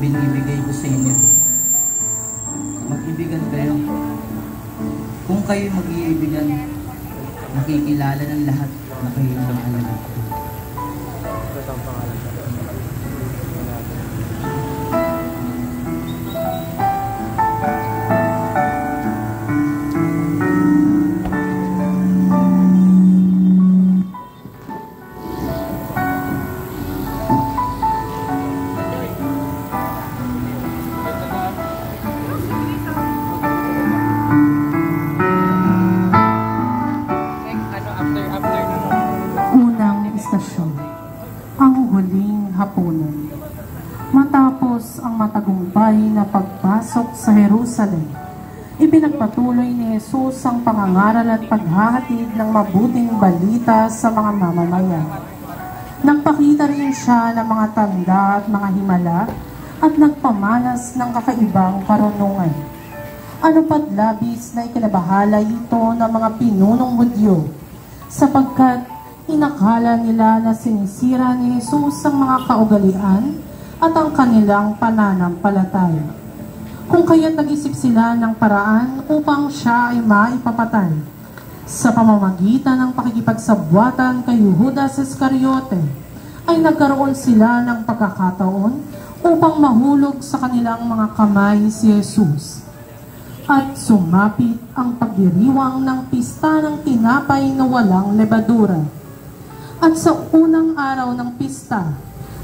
binibigay ko sa inyo. Mag-ibigan kayo. Kung kayo mag-iibigan, makikilala ng lahat na kayo mga anak ko. Ang huling hapunan. Matapos ang matagumpay na pagpasok sa Jerusalem, ipinagpatuloy ni Jesus ang pangangaral at paghahatid ng mabuting balita sa mga mamamayan. Nagpakita rin siya ng mga tanda at mga himala at nagpamanas ng kakaibang karunungan. Ano pat labis na ikinabahala ito ng mga pinunong Hudyo, sapagkat inakala nila na sinisira ni Jesus ang mga kaugalian at ang kanilang pananampalataya. Kung kaya't nag-isip sila ng paraan upang siya ay maipapatay. Sa pamamagitan ng pakikipagsabwatan kay Judas Iscariote, ay nagkaroon sila ng pagkakataon upang mahulog sa kanilang mga kamay si Jesus. At sumapit ang pagdiriwang ng pista ng tinapay na walang lebadura. At sa unang araw ng pista,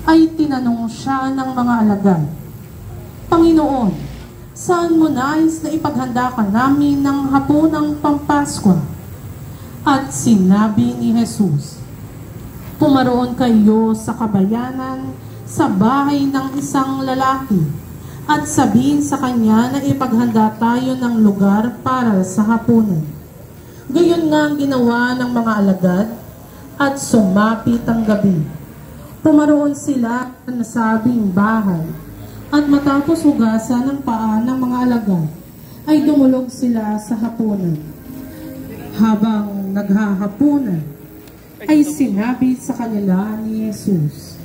ay tinanong siya ng mga alagad, Panginoon, saan mo nais na ipaghanda ka namin ng hapunang Pampaskwa? At sinabi ni Jesus, pumaroon kayo sa kabayanan sa bahay ng isang lalaki at sabihin sa kanya na ipaghanda tayo ng lugar para sa hapunan. Gayon nga ang ginawa ng mga alagad. At sumapit ang gabi. Pumaroon sila sa nasabing bahay. At matapos hugasan ng paa ng mga alagad, ay dumulog sila sa hapunan. Habang naghahapunan, ay sinabi sa kanila ni Jesus,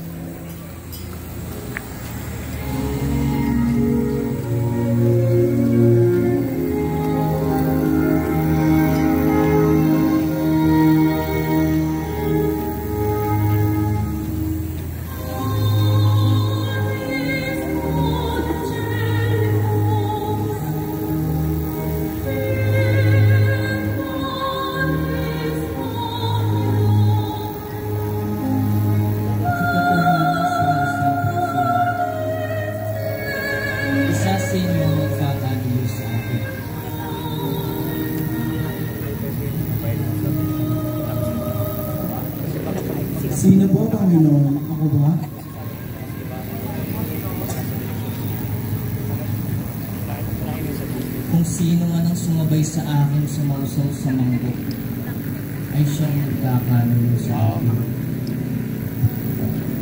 Sino po, Panginoon? Ako ba? Kung sino man ang sumabay sa akin sumausaw sa mangkok, ay siyang nagkakanulo sa akin.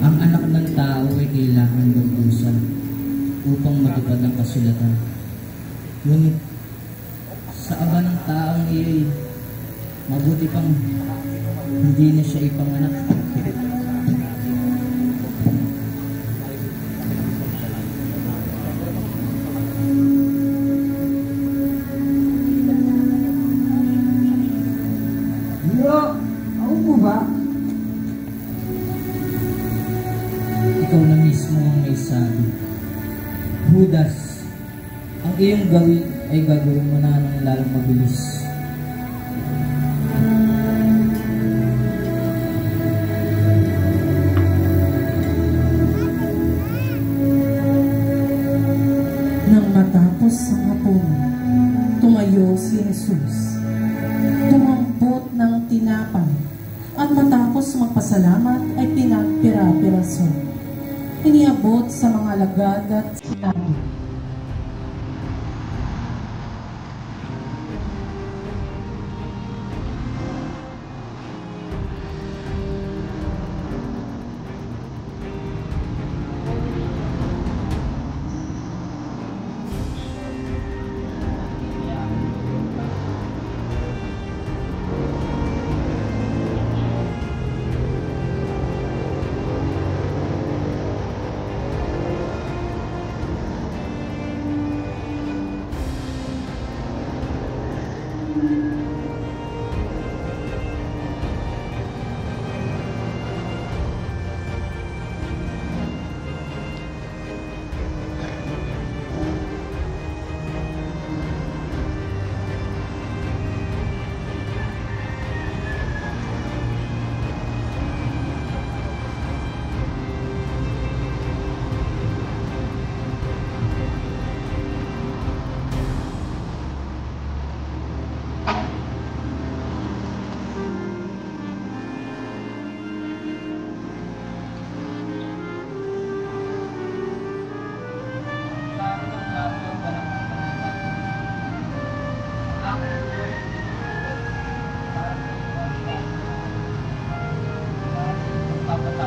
Ang anak ng tao ay kailangan lubusan upang matupad ang kasulatan. Ngunit sa aba ng taong iyo'y mabuti pang hindi na siya ipanganak. Ako po ba? Ikaw na mismo ang may sabi. Judas, ang iyong gawin ay gagawin mo na ng lalong mabilis. Nang matapos ang hapunan, tumayo si Jesus. Tumampot ng tinapay at matapos magpasalamat ay pinagpira-piraso. Iniabot sa mga alagad at sinabi,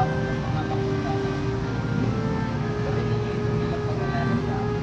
ng mga bakuna. Gawin ninyo ito bilang pag-alala sa akin.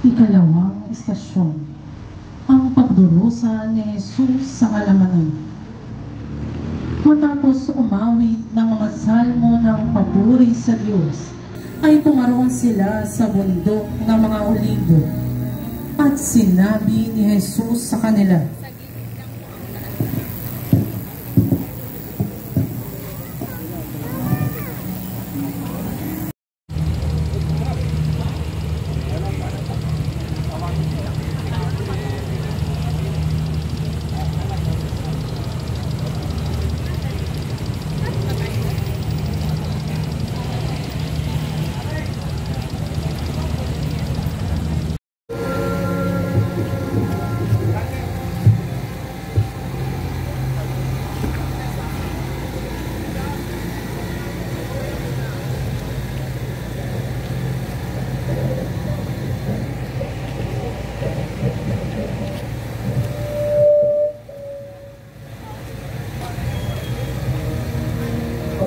Ikalawang estasyon, ang pagdurusa ni Jesus sa kalamanan. Matapos umawit ng mga salmo ng papuri sa Diyos, ay pumaroon sila sa bundok ng mga olibo. At sinabi ni Jesus sa kanila,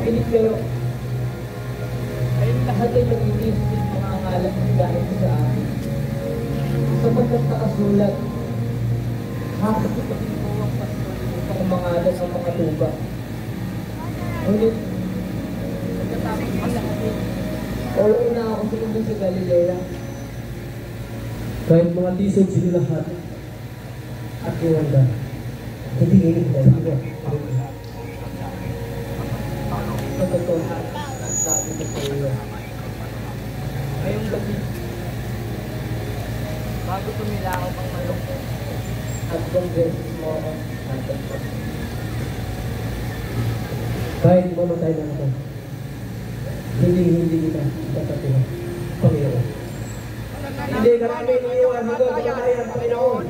Makinig kayo. Kayong lahat ay nag-iisip mga ngalan dahil sa akin. Sapagkat nakasulat, bakit ito kinuwang pastor upang mangalan ang mga tuba? Ngunit, pagkatapos nila kami, uuwi na ako sumunod sa Galilea. Kahit mga tisod sila lahat at iwanda, hindi ngayon dahil Katotohan, ang sabi ko sa iyo. Ngayong gabi, bago tumilakaw ang malungkot at kung beses mo ako natagpag. kahit mamatay na ako, hindi kita tatapin, Panginoon. Hindi ka namin iiwan hanggang kamatayan, Panginoon.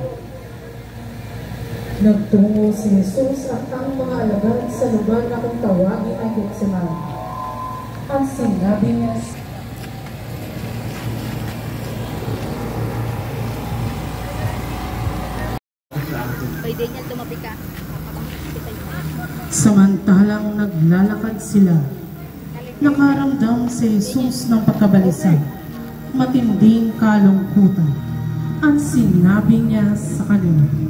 nagtungo si Jesus at ang mga alagad sa lugar na kung tawagin ay Getsemani. Ang sinabi niya, Pwede niya tumabi ka. samantalang naglalakad sila, nakaramdam si Jesus ng pagkabalisa, matinding kalungkutan. Ang sinabi niya sa kanila,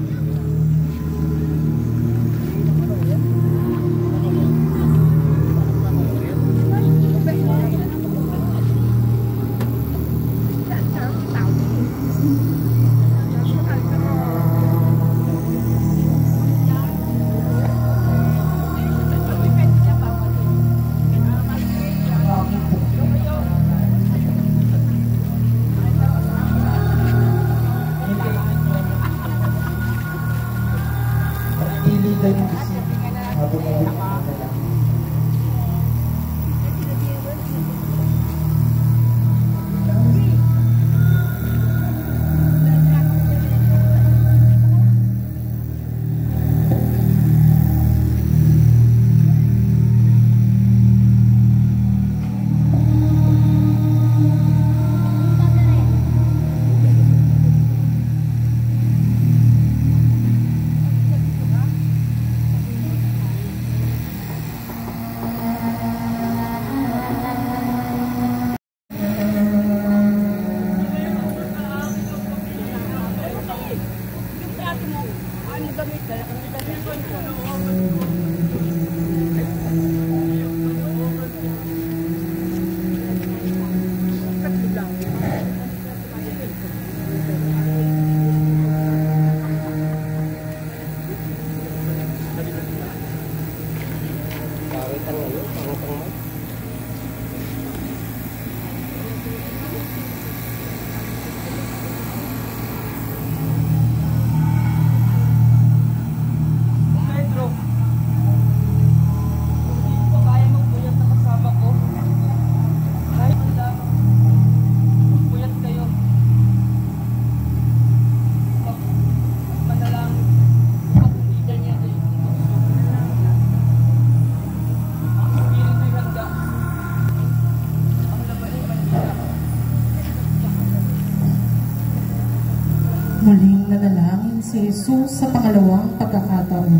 Muling nanalangin si Jesus sa pangalawang pagkakataon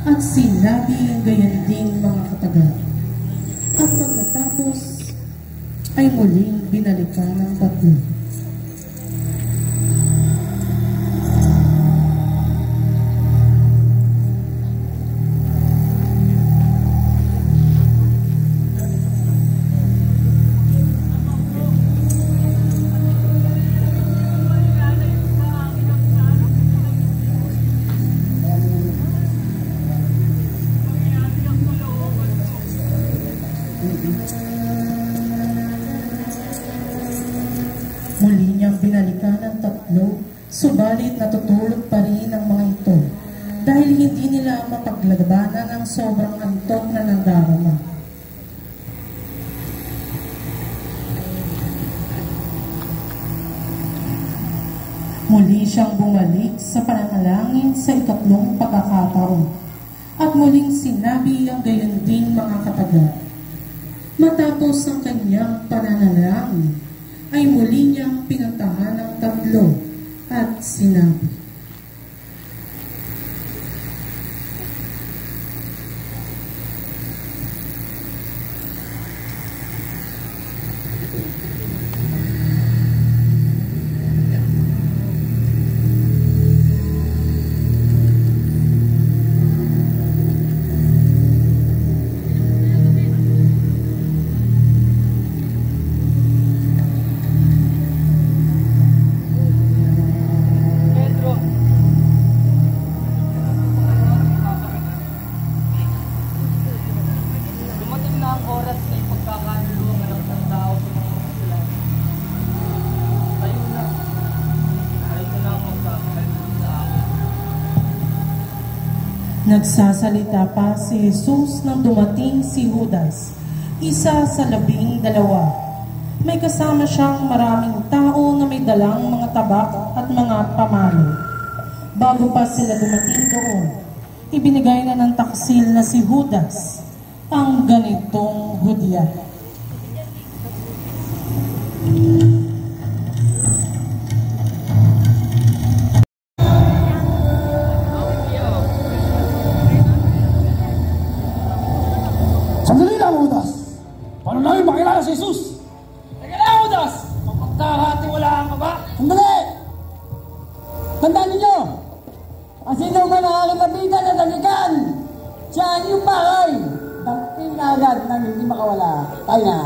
at sinabi ang gayon din mga kataga. At pagkatapos ay muling binalikan ng tatlo. Muli niyang binalikan ng tatlo, subalit natutulog pa rin ang mga ito dahil hindi nila mapaglabanan ang sobrang antok na nandarama. Muli siyang bumalik sa pananalangin sa ikatlong pagkakataon at muling sinabi ang gayon din mga kataga. Matapos ang kanyang pananalangin, ay muli niyang pinuntahan ng tatlo at sinabi, Nagsasalita pa si Jesus nang dumating si Judas, isa sa 12. May kasama siyang maraming tao na may dalang mga tabak at mga pamalo. Bago pa sila dumating doon, ibinigay na ng taksil na si Judas ang ganitong hudya. Sandali lang, Judas. Paano namin makilala si Jesus? Teka lang, Judas. Mapagkakatiwalaan ka ba? Sandali! Tandaan ninyo, ang sino man ang aking lapitan at dalikan, siya ang iyong bahay. Damping na agad nang hindi makawala. Tayo na.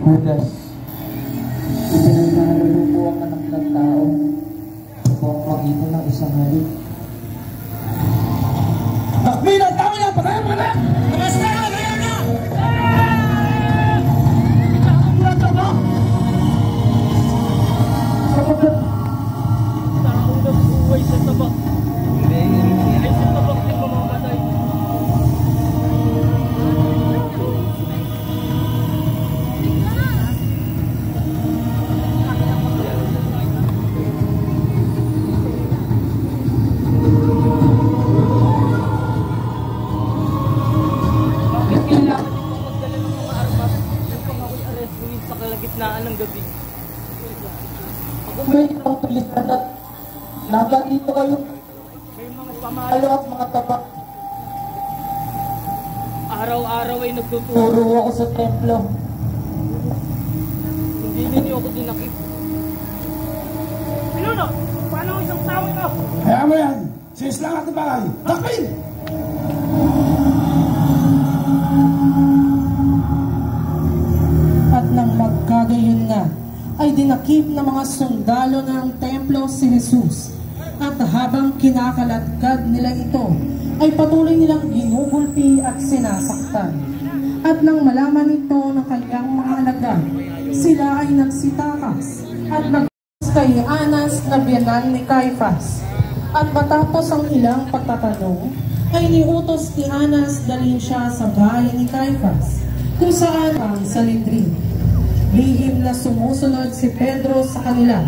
Judas, ipinagdahalo po ang anak ng tao upang mag-ipon ng isang halik. Takbi ng tao niya! Patayin mo na! Basta ka! Patayin na! Ikakambulan ka ba? Sapagkat tao na buhay sa tabak. Ay sa tabak niya mamamatay. ay nagtuturo. Turo ako sa templo. Hindi ninyo ako dinakip. Pinuno, paano ang isang tao ito? Kaya mo yan, sis lang ating bagay. Takpin! At nang magkagayon na, ay dinakip ng mga sundalo ng templo si Jesus. At habang kinakaladkad nila ito, ay patuloy nilang ginugulpi at sinasaktan. At nang malaman ito ng kanyang mga alagad, sila ay nagsitakas at nagpas kay Anas na biyanan ni Caiphas. At matapos ang ilang pagtatanong, ay niutos ni Anas dalhin siya sa bahay ni Caiphas, kung saan ang Sanhedrin. Lihim na sumusunod si Pedro sa kanila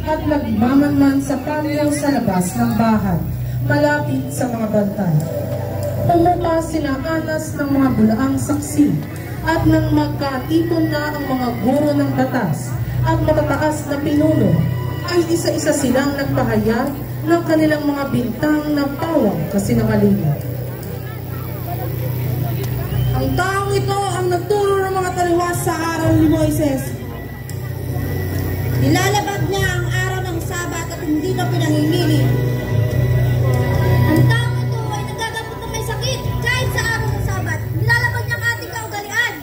at nagmamanman sa pamilya sa labas ng bahay, malapit sa mga bantay. Pumupa sina Anas ng mga bulaang saksi at nang magkatipon na ang mga guro ng batas at matataas na pinuno, ay isa-isa silang nagpahayag ng kanilang mga bintang na pawang kasinungalingan. Ang taong ito ang nagturo ng mga taliwas sa araw ni Moises. Nilalabag niya ang araw ng Sabat at hindi na pinangingili. Ang taong ito ay nagagamot ng may sakit kahit sa araw ng Sabat. Nilalabag niya ang ating kaugalian.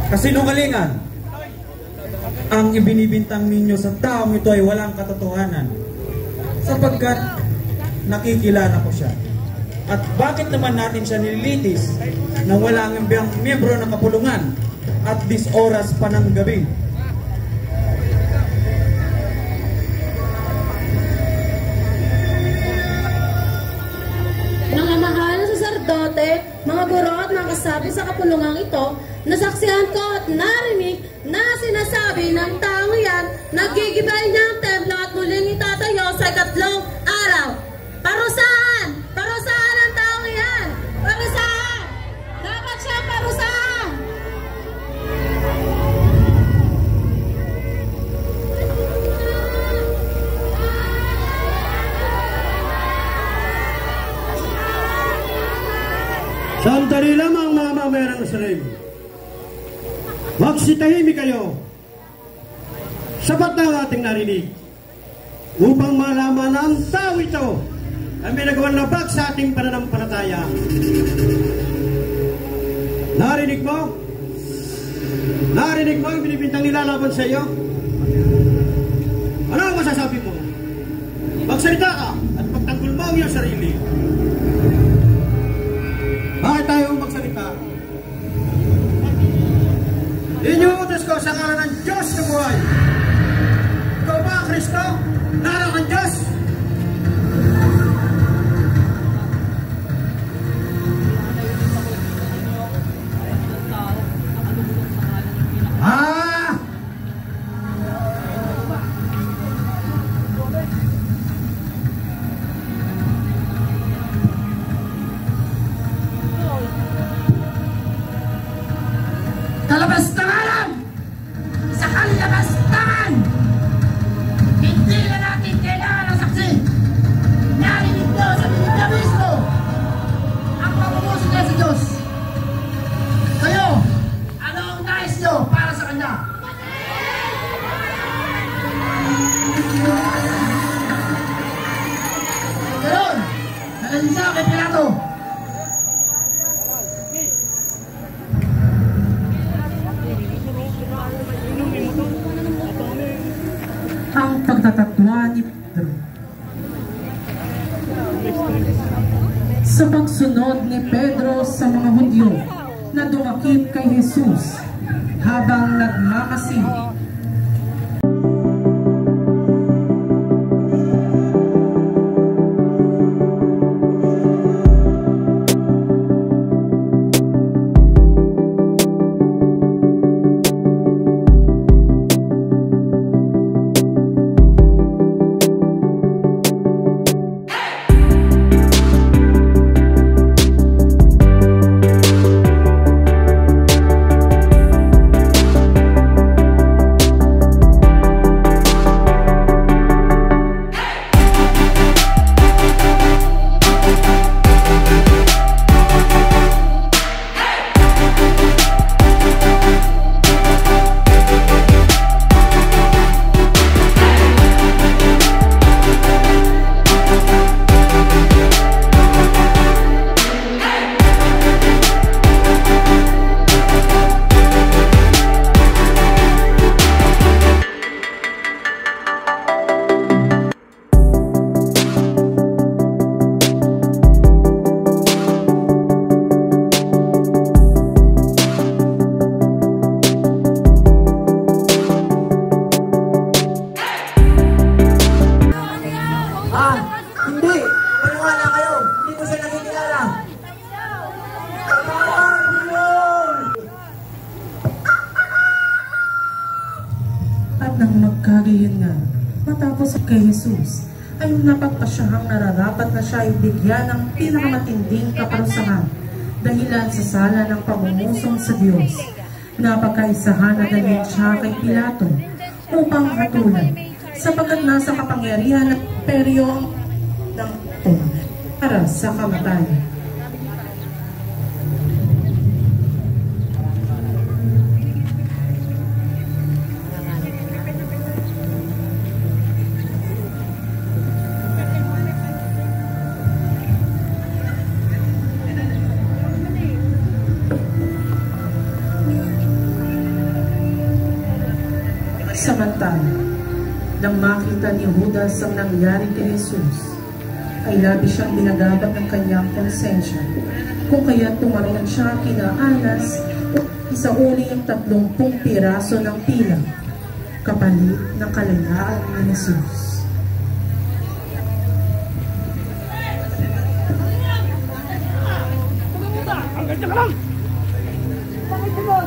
Kasinungalingan ang ibinibintang ninyo sa taong ito ay walang katotohanan, sapagkat nakikilala ko siya. At bakit naman natin siya nililitis na walang miyembro ng kapulungan at 10 oras pa ng gabi? Mga mahal na saserdote, mga guro at mga kasabi sa kapulungang ito, nasaksihan ko at narinig na sinasabi ng taong yan, nagigibay niya ang templo at muling itatayo sa 3 araw. Parusahan! Parusahan ang taong yan! Parusahan! Dapat siyang parusahan! Sandali lamang mga mamamayang Israel. Magsitahimik kayo. Sapat na ang ating narinig upang malaman ang tao ito ay may nagawang labag sa ating pananampalataya. Narinig mo? Narinig mo yung binibintang nilalaban sa iyo? Ano ang masasabi mo? Magsalita ka at pagtanggol mo ang iyong sarili. Bakit tayo magsalita? Inyuutos ko sa ngalan ng Diyos na buhay. Ikaw ba ang Kristo? Anak ng Diyos? Kalabastangan! Sa kalabastangan! Hindi na natin kailangan ng saksi! Narinig nyo sa Biblia mismo ang pamumuso niya sa Diyos! Kayo, ano ang nais nyo para sa Kanya? Ganon! Nalasin siya kay Pilato! Ang pagtatatwa ni Pedro. Sa pagsunod ni Pedro sa mga Hudyo na dumakip kay Jesus habang nagmakasin, At nang magkagayon nga, matapos kay Jesus, ay napagpasyahang nararapat na siya ay bigyan ng pinakamatinding kaparusahan dahilan sa sala ng pamumusong sa Diyos. Napagkaisahan na dalhin siya kay Pilato upang hatulan, sapagkat nasa kapangyarihan ng peryo ng para sa kamatayan. Samantala, nang makita ni Judas ang nangyari kay Jesus, ay labis siyang binagabag ng kanyang konsensya, kung kaya tumaroon siya kina Anas o isauli ang 30 piraso ng pila, kapalit ng kalayaan ni Jesus. Ang ganda ka lang! Bakit ka ba?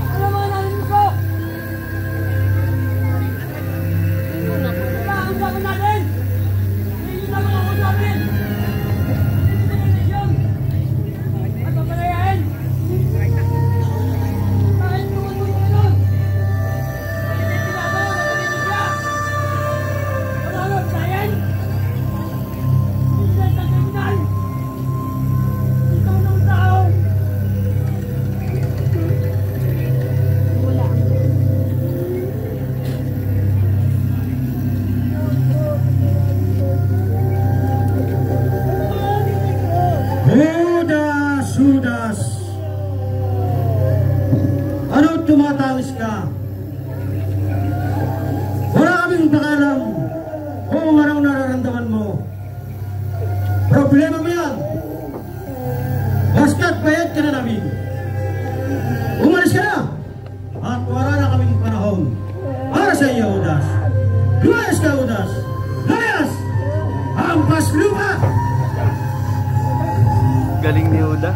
Alam mo namin ko! Ang gagawin natin! Hindi na mga natin! Hindi na at papalayain! Kahit tungkol mo ito nun! Hindi pinagawa na rin siya! Wala lang sayan! Hindi na sa kriminal! Ikaw ng tao! Judas! Ano tumatangis ka? Wala kaming pakalam kung anong nararamdaman mo. Problema mo yan. Basta't bayad ka na namin. Umalis ka na! At wala na kaming panahon para sa iyo, Judas. Lumayas ka, Judas! Lumayas! Hampas lupa! Galing ni Judas.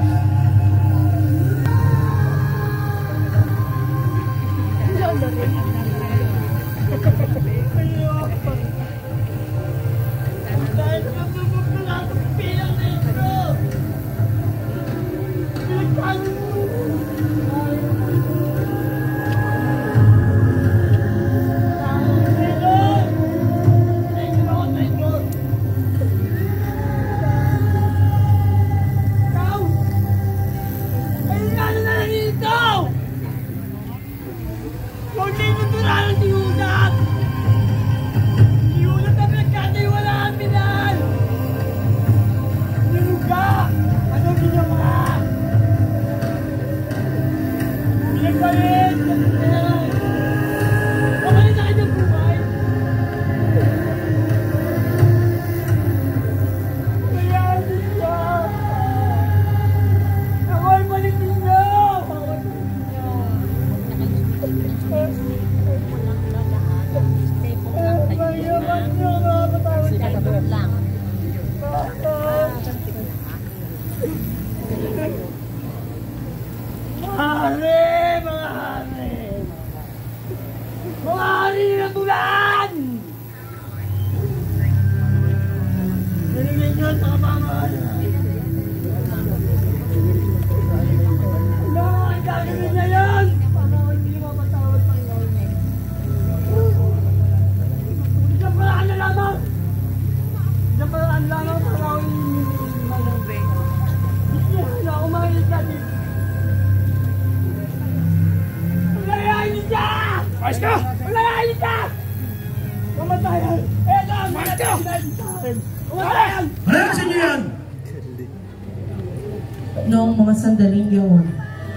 Noong mga sandaling yaon,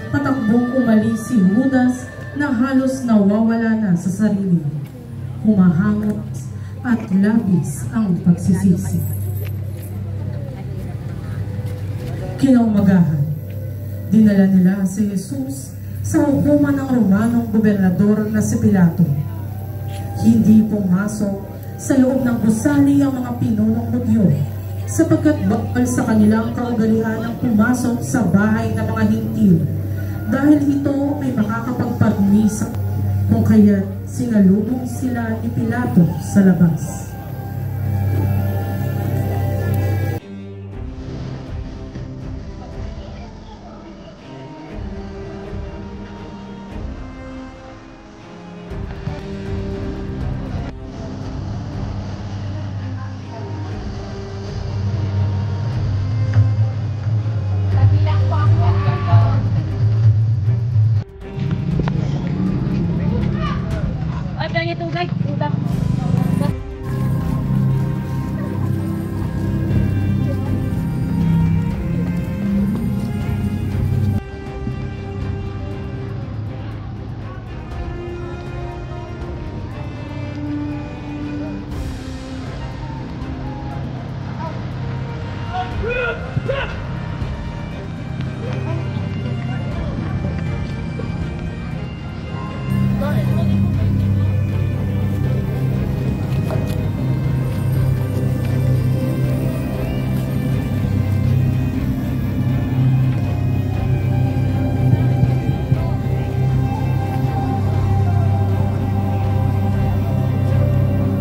patakbong umalis si Judas na halos nawawala na sa sarili. Humahangot at labis ang pagsisisi. Kinaumagahan, dinala nila si Jesus sa hukuman ng Romanong gobernador na si Pilato. Hindi pumasok sa loob ng gusali ang mga pinunong Hudyo, sapagkat bawal sa kanilang kaugalian ang pumasok sa bahay ng mga Hintil, dahil ito ay makakapagpagmisa kung kaya't sinalubong sila ni Pilato sa labas.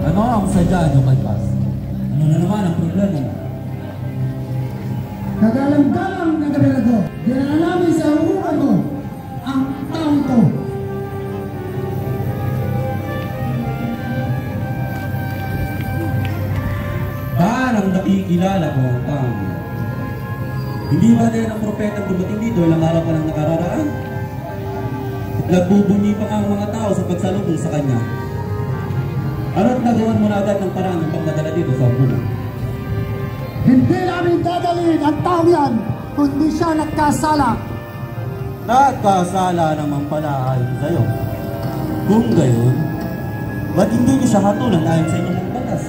Ano ang sadya nyo kay Paz? Ano na naman ang problema? Nagalang-galang na gabi na to. Dinala namin sa urukan ko ang taong to. Parang nakikilala ko ang taong yan. Hindi ba din ang propetang dumating dito ilang araw pa lang nakararaan? Nagbubunyi pa ang mga tao sa pagsalubong sa kanya. Ano't nagawan mo na agad ng paraan ng pagdadala dito sa buwan? Hindi namin dadalhin ang taong yan kundi siya nagkasala. Nagkasala naman pala ayon sa'yo. Kung gayon, ba't hindi niyo siya hatulan ayon sa inyong batas?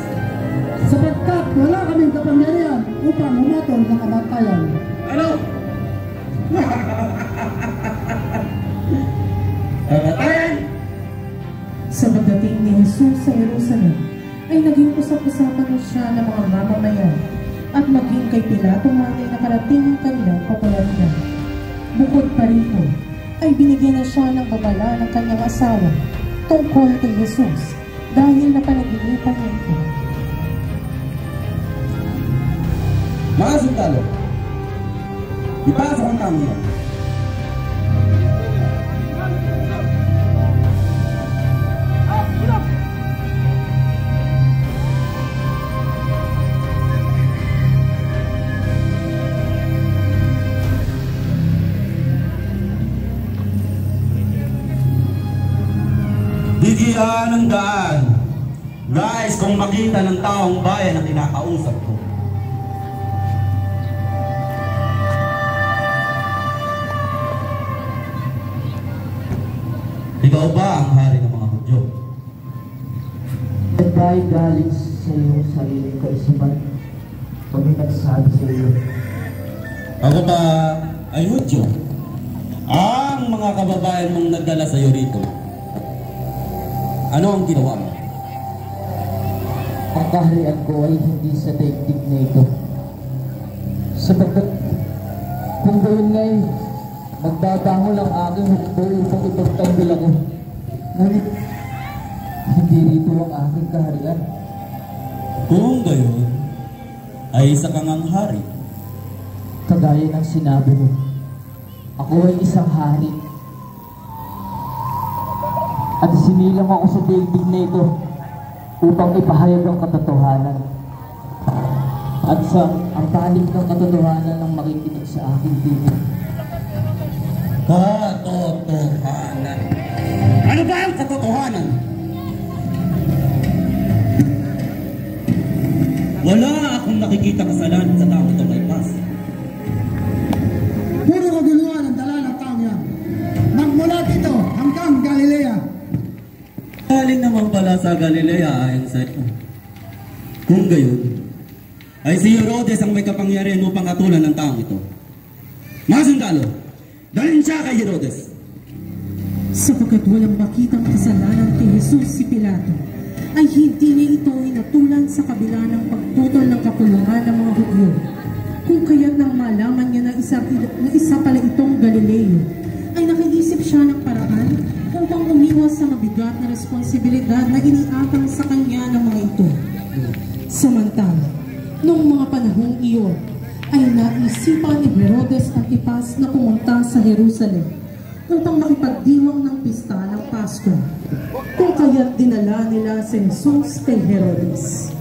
Sapagkat wala kaming kapangyarihan upang humatol ng kamatayan. Ano? Kamatayan? Sa pagdating ni Jesus sa Jerusalem, ay naging usap-usapan na siya ng mga mamamayan at maging kay Pilato man ay nakarating ang kanyang popularidad. Bukod pa rito, ay binigyan na siya ng babala ng kanyang asawa tungkol kay Jesus dahil napanaginipan niya ito. Mga sundalo, ipasok ang tamo yan. Bigyan ng daan. Guys, kung makita ng taong bayan na kinakausap ko. Ikaw ba ang hari ng mga Hudyo? Dahil galing sa iyong sariling kaisipan, kami nagsabi sa iyo. Ako ba ay Hudyo? Ang mga kababayan mong nagdala sa iyo rito, ano ang ginawa mo? Ang kaharian ko ay hindi sa daigdig na ito. Sapagkat kung gayon ngayon, magdadahol ang aking hukbo upang ipagtanggol ako. Ngunit, hindi rito ang aking kaharian. Kung gayon, ay isa kang ang hari. Kagaya ng sinabi mo, ako ay isang hari. At sinilang ako sa daigdig na ito upang ipahayag ang katotohanan. At sa ang panig ng katotohanan ang makikinig sa aking tinig. Katotohanan. Ano ba ang katotohanan? Wala akong nakikita kasalanan sa tao ito kay Paz. Puro kaguluhan ang dala ng taong yan. Magmula dito hanggang Galilea. Galing naman pala sa Galilea ayon sa iyo. Kung gayon, ay si Herodes ang may kapangyarihan upang atulan ng taong ito. Mga sundalo, dalhin siya kay Herodes. Sapagkat walang makitang kasalanan kay Jesus si Pilato, ay hindi niya ito inatulan sa kabila ng pagputol ng kapulungan ng mga Hudyo. Kung kaya't nang malaman niya na isa pala itong Galileo, ay nakiisip siya ng paraan upang umiwas sa mabigat na responsibilidad na iniatang sa kanya ng mga ito. Samantala, noong mga panahong iyon, ay naisipan ni Herodes Antipas na pumunta sa Jerusalem upang makipagdiwang ng pista ng Pasko, kung kaya't dinala nila si Jesus kay Herodes.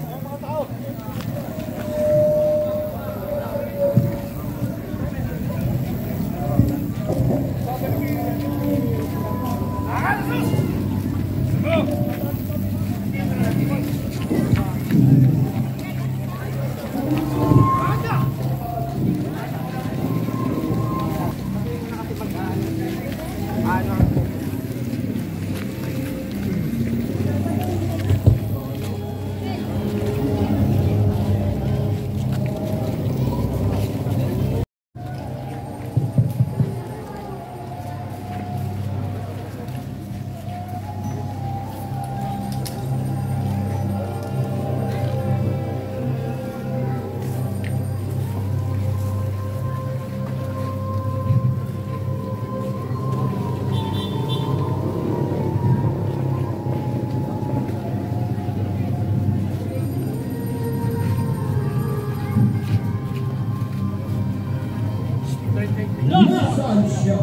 Nasaan siya?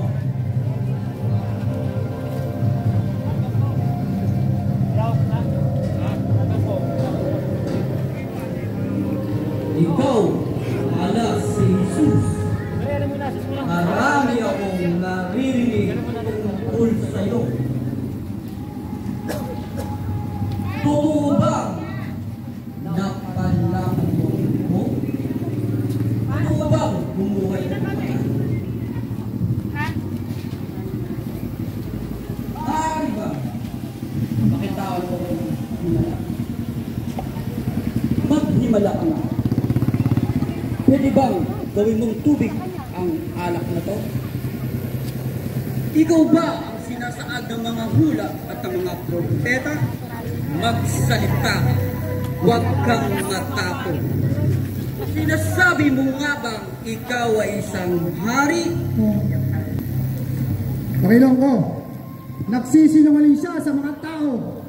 Ikaw, anak si Jesus. Marami akong naririnig tungkol sa'yo. Totoo ba napalakot mo? Totoo ba bumuhay na naman? Maaari ba makitawan mo kung himala? Maghimala ka na. Pwede bang gawin mong tubig ang alak na to? Ikaw ba ang sinasaad ng mga hula at ng mga propeta? Magsalita, huwag kang matapon. Sinasabi mo nga bang ikaw ay isang hari? Pakilong ko, nagsisinungaling siya sa mga tao.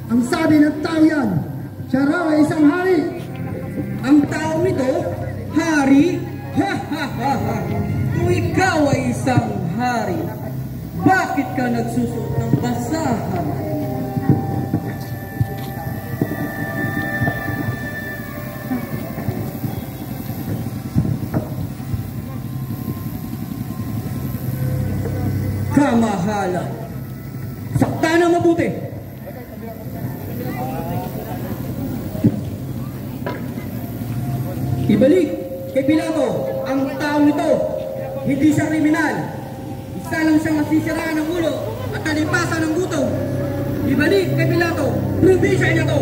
Ang sabi ng tao yan, siya raw ay isang hari. Ang tao nito, hari? Ha ha ha ha! Kung ikaw ay isang hari, bakit ka nagsusuot ng basahan? Kamahalan! Sakta na mabuti! Ibalik kay Pilato ang taong ito. Hindi siya kriminal. Isa lang siyang masisiraan ng ulo at talipasan ng gutom. Ibalik kay Pilato. Probinsya niya to.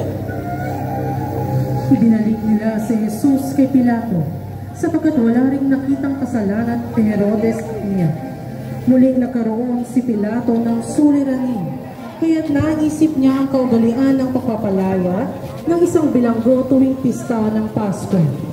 Ibinalik nila si Jesus kay Pilato sapagkat wala ring nakitang kasalanan kay Herodes niya. Muling nagkaroon si Pilato ng suliranin, kaya't naisip niya ang kaugalian ng pagpapalaya ng isang bilanggo tuwing pista ng Pasko.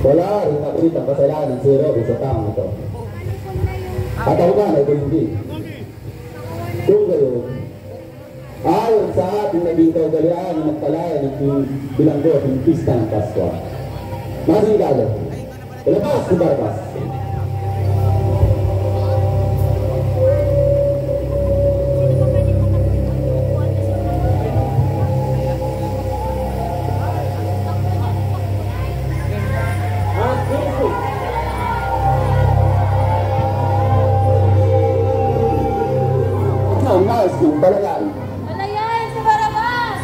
Wala rin nakita ang kasalanan si Herodes sa taong ito. At ako man ay hindi. Kung gayon, ayon sa ating naging kaugalian na magpalaya ng bilanggo at ng pista ng Pasko. Masigado, ilabas si Barbas. Palayain si Barabas!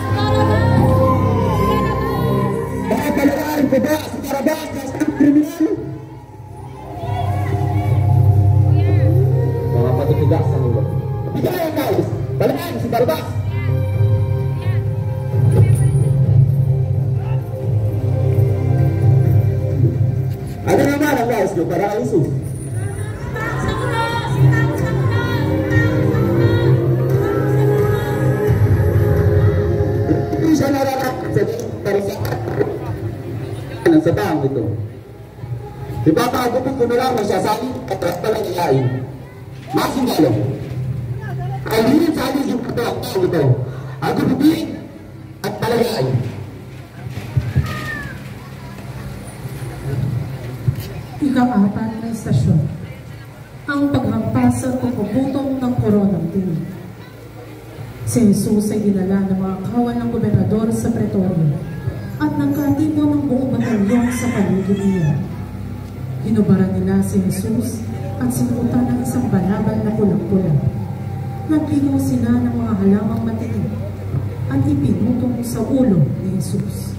para Jesus. Hindi siya nararapat sa taong ito. Ipapagupit ko na lamang siya sa aking palang ilain. Masindalo. Ay hindi sa akin yung taong ito. Ang gupitin at palagain. Ika-apat na istasyon. Ang paghampas at pagpuputong ng koronang tinig. Si Jesus ay dinala ng mga kawan ng gobernador sa Pretorio at nagkatipo ng buong batalyon sa paligid niya. Hinubaran nila si Jesus at sinuutan ng isang balabal na pulang-pula. Nagligaw sila ng mga halamang matinig at ipinutong sa ulo ni Jesus.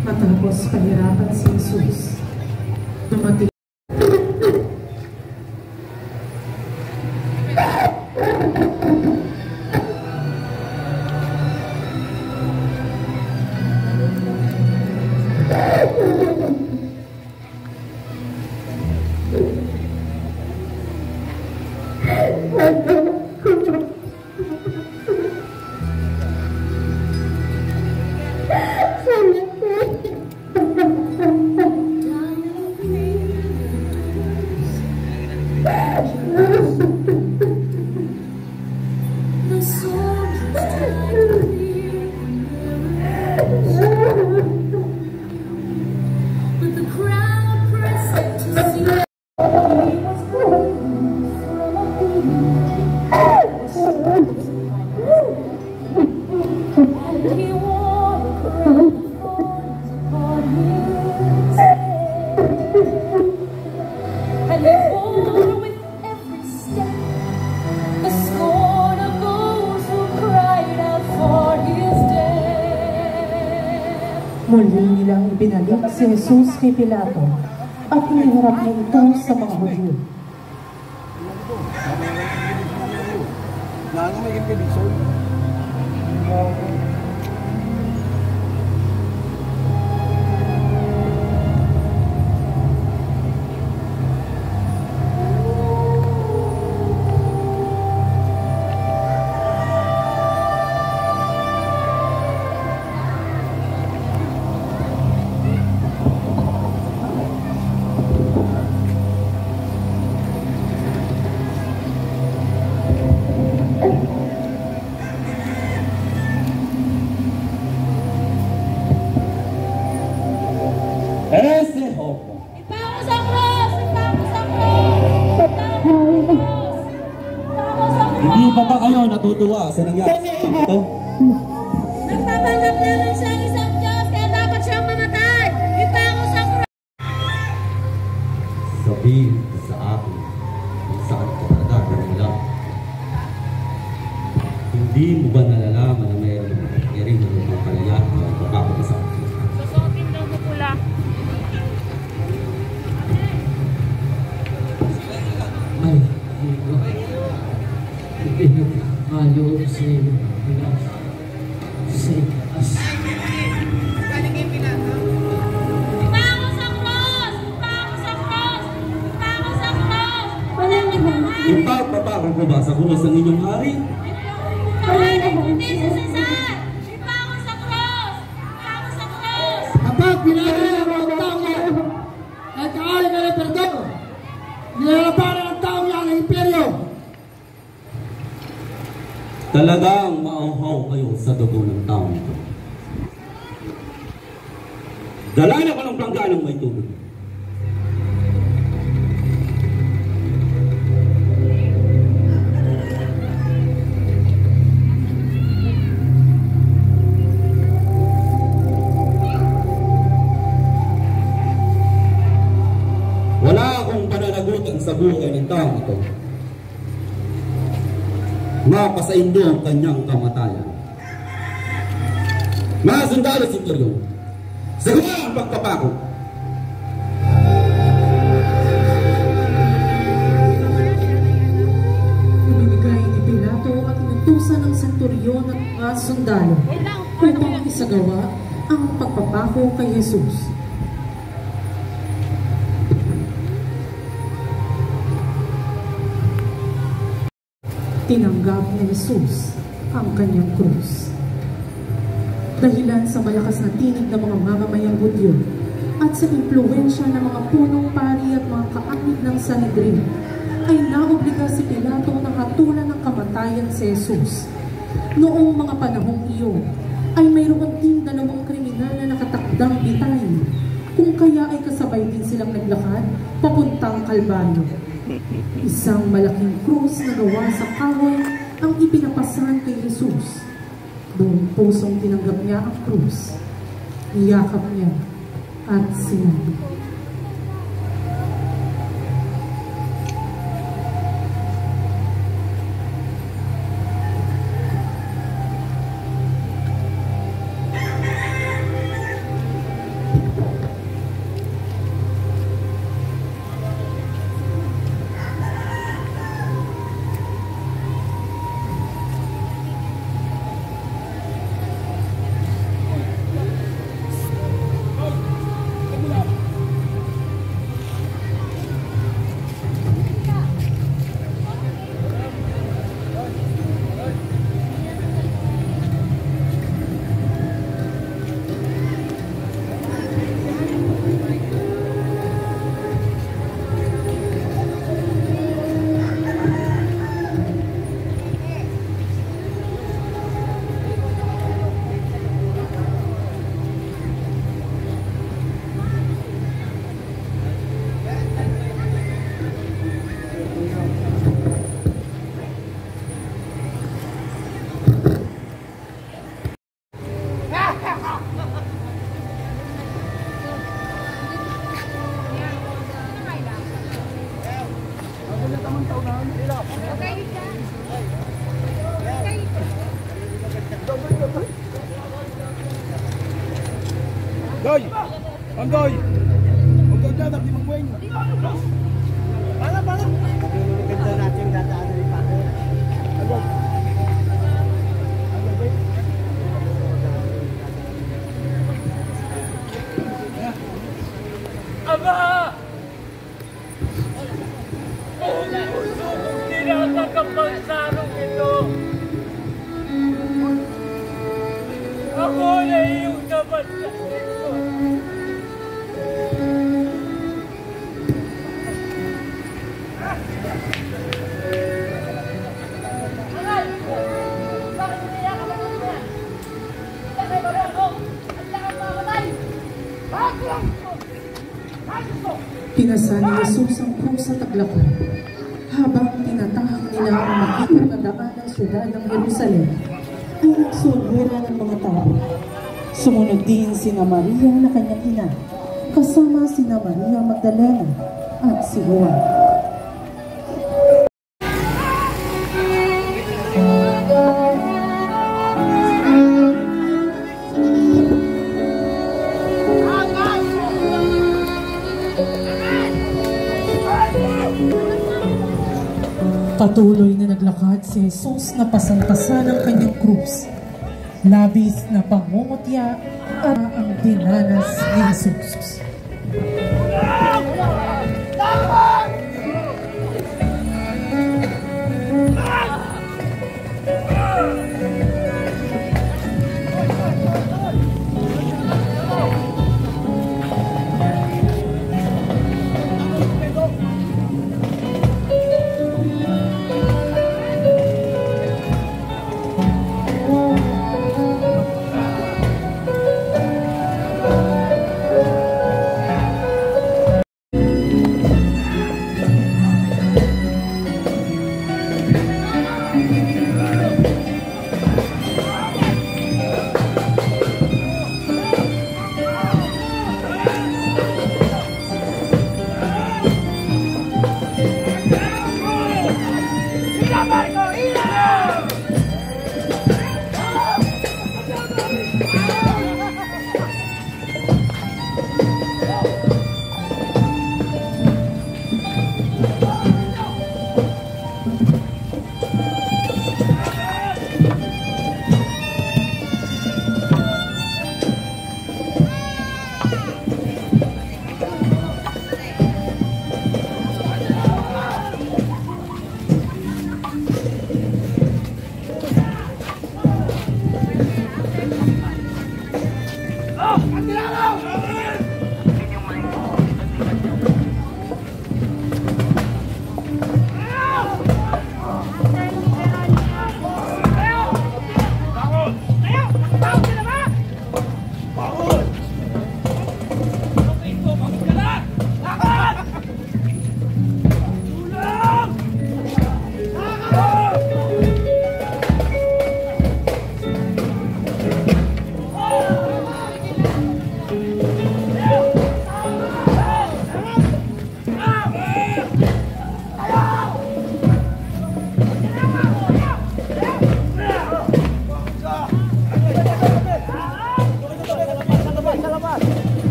Matapos pahirapan si Jesus, dumating Muli nilang ibinalik si Jesus kay Pilato at iniharap niya ito sa mga Hudyo. Ese hopo. Ipako sa cross! Ipako sa cross! Ipako sa cross! Hindi pa ba kayo natutuwa sa nangyari ito? Nagpapanggap naman siya ang isang Diyos, kaya dapat siyang mamatay! Ipako sa cross! Sabihin sa akin kung saan ka nagkakaroon. Hindi mo ba nalalaman na mayroon ng nangyari ng mga kalayaan na ipapako sa akin? Susuotin daw mo pula. Ay, amigo. Ipinagkaloob sa iyo. Sa itaas. Ipako sa cross! Ipako sa cross! Ipako sa cross! Walang nagmamahal! Ipapapako ko ba sa kulos ng inyong hari? Hindi si Cesar! Ipako sa cross! Ipako sa cross! Kapag pinagay ang mga tao niya ay kaaway na leperdor, nilalabanan ang tao niya ng imperyo. Talagang maauhaw kayo sa dugo ng taong ito. Dalayan ako ng plangganang may tubig. Wala akong pananagutan sa buhay ng taong ito. Mapasaindo ang kanyang kamatayan. Mga sundalo Centurion, sagawa ang pagpapako. Ibinigay ni Pilato at inutusan ng Centurion at mga sundalo upang isagawa ang pagpapako kay Jesus. Tinanggap ni Jesus ang kanyang krus. Dahilan sa malakas na tinig ng mga mamamayang Hudyo at sa impluwensya ng mga punong pari at mga kaanib ng Sanhedrin, ay naobliga si Pilato na hatulan ng kamatayan si Jesus. Noong mga panahong iyon, ay mayroon din dalawang kriminal na nakatakdang bitayin, kung kaya ay kasabay din silang naglakad papuntang Kalbaryo. Isang malaking krus na gawa sa kahoy ang ipinapasan kay Jesus. Buong pusong tinanggap niya ang krus. Niyakap niya at sinabi, Doy! Anggoy! Anggoy na, dapat mangwing! Para! Ganda natin yung dadaanan ni Paco. Anggoy! Aba! Kung gusto mong tinatag ang pagsarong ito, ako na iyong dapat na ito. Pinasa ni Jesus ang krus sa taglakan habang tinatahak nila ang makitang na daan ng syudad ng Jerusalem ay nagsugura ng mga tao. Sumunod din sina Maria na kanyang ina, kasama sina Maria Magdalena at si Juan. Patuloy na naglakad si Jesus na pasantasan ang kanyang krus. Labis na pangungutya at ang dinanas ni Jesus.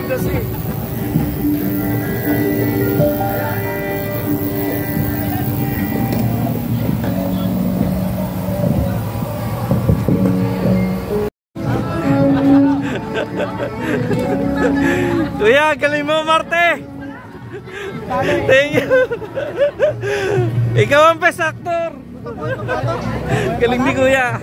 Kuya, galing mo, Marte. Thank you. Ikaw ang best actor. Galing ni Kuya.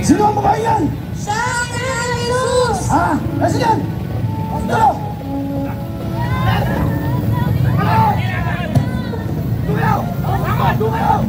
Sino ang babae yan? Siya ang Jesus! Ah, nasa yan! Ito! Dumayaw! Dumayaw!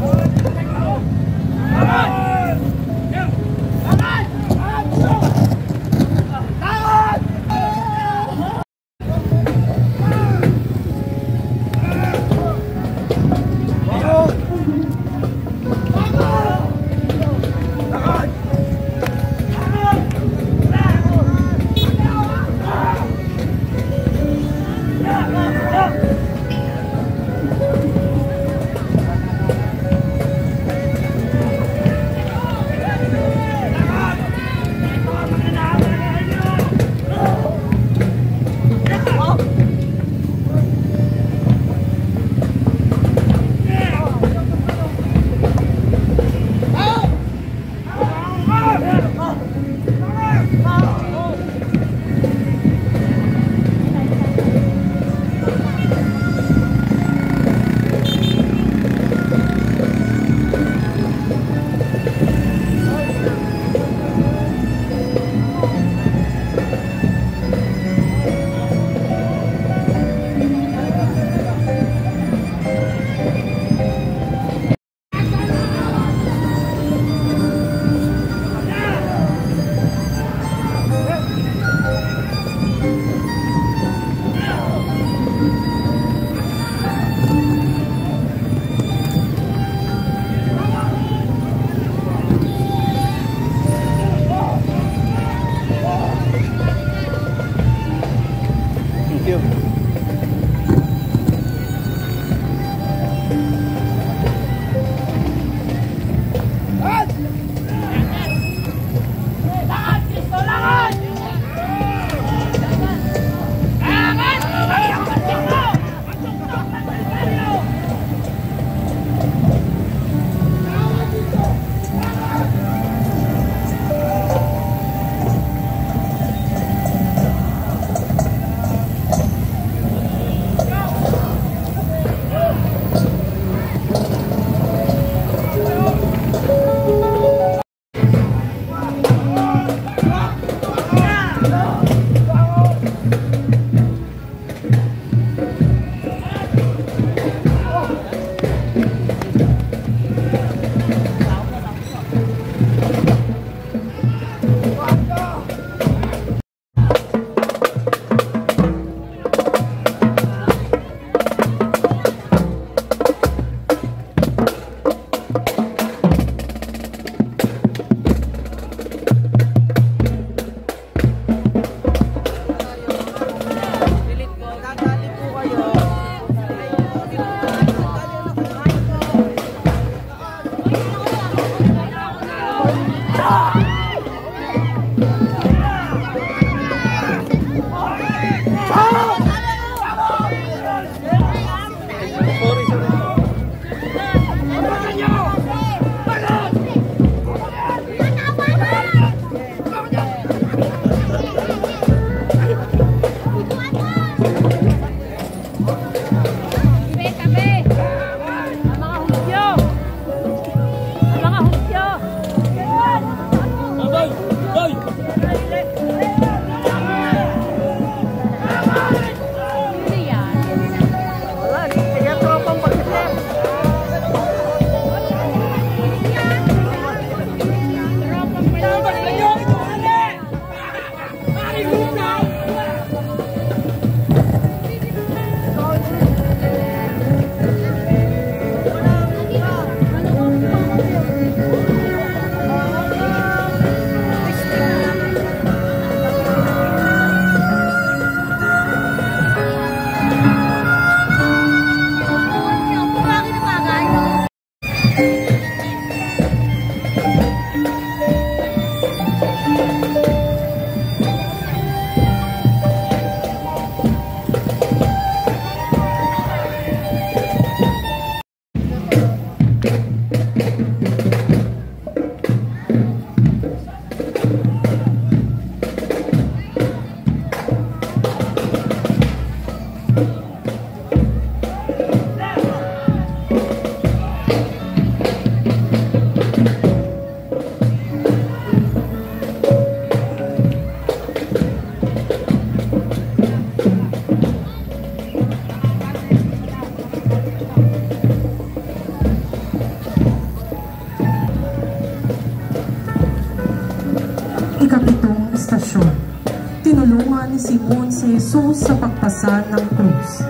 tinulungan ni Simon si Jesus sa pagpasan ng krus.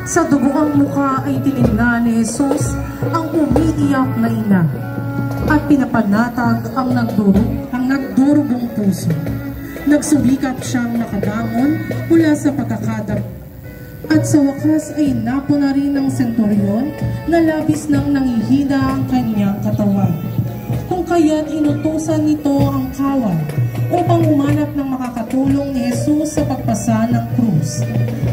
Sa duguang mukha ay tiningnan ni Jesus ang umiiyak na ina at pinapanatag ang nagdurugong puso. Nagsumikap siyang nakabangon mula sa pagkakadap at sa wakas ay napuna rin ng senturyon na labis nang nangihina ang kanyang katawan. Kung kaya't inutusan nito ang kawal upang humanap ng makakatulong ni Jesus sa pagpasa ng krus.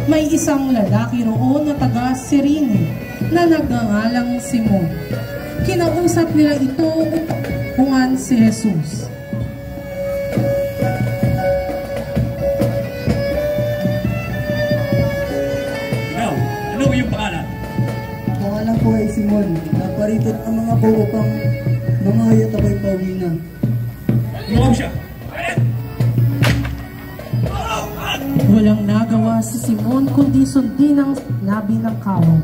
May isang lalaki roon na taga Cirene na nagngangalang Simon. Kinausap nila ito upang si Jesus. Ano yung pangalan? Pangalan ko ay Simon. Naparitot ang mga ko upang mangayat ako'y pauwi na. Lumam siya! Walang nagawa si Simon kundi sundin ang nabi ng kawal.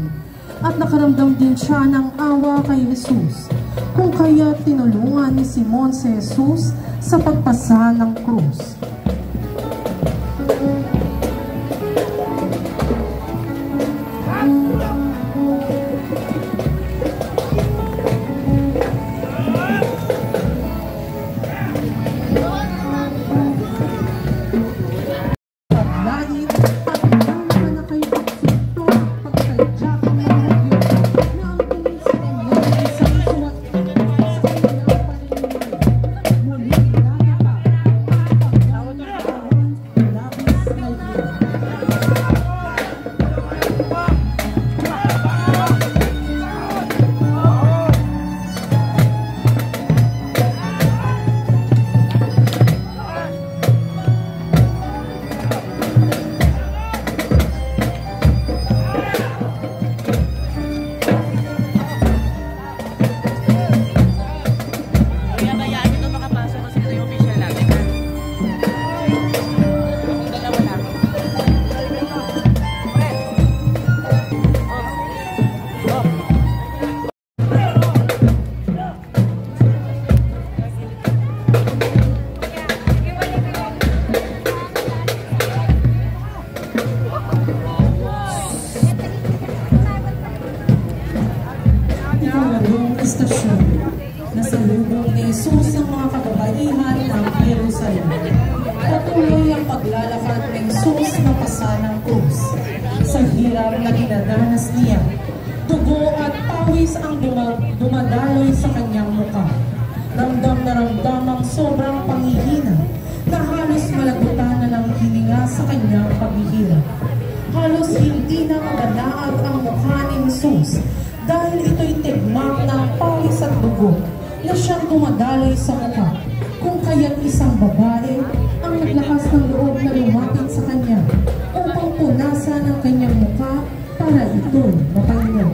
At nakaramdam din siya ng awa kay Jesus. Kung kaya tinulungan ni Simon si Jesus sa pagpasa ng krus. Istasyon na sa lubong ni Jesus ang mga kababaihan ng Jerusalem. Patuloy ang paglalakad ng Jesus na pasa ng krus. Sa hirap na dinadanas niya, dugo at pawis ang dumadaloy sa kanyang mukha. Ramdam na ramdam ang sobrang panghihina na halos malagutan na ng hininga sa kanyang paghihirap. Halos hindi na maganaag ang mukha ni Jesus dahil ito'y tigmak ng pawis at dugo na siyang dumadaloy sa mukha. Kung kaya't isang babae ang naglakas ng loob na lumapit sa kanya upang punasan ang kanyang mukha para ito'y mapahinga.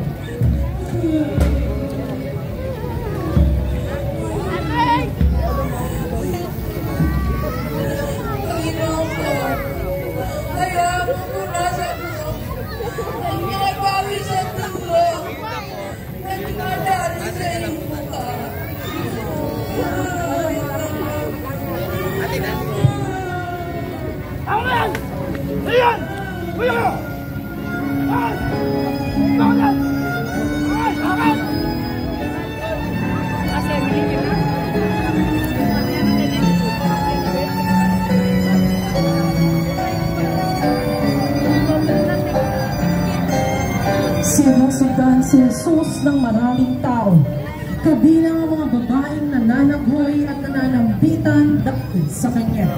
Sinusundan si Jesus ng maraming tao, kabilang ang mga babaeng nananaghoy at nananambitan dahil sa kanya.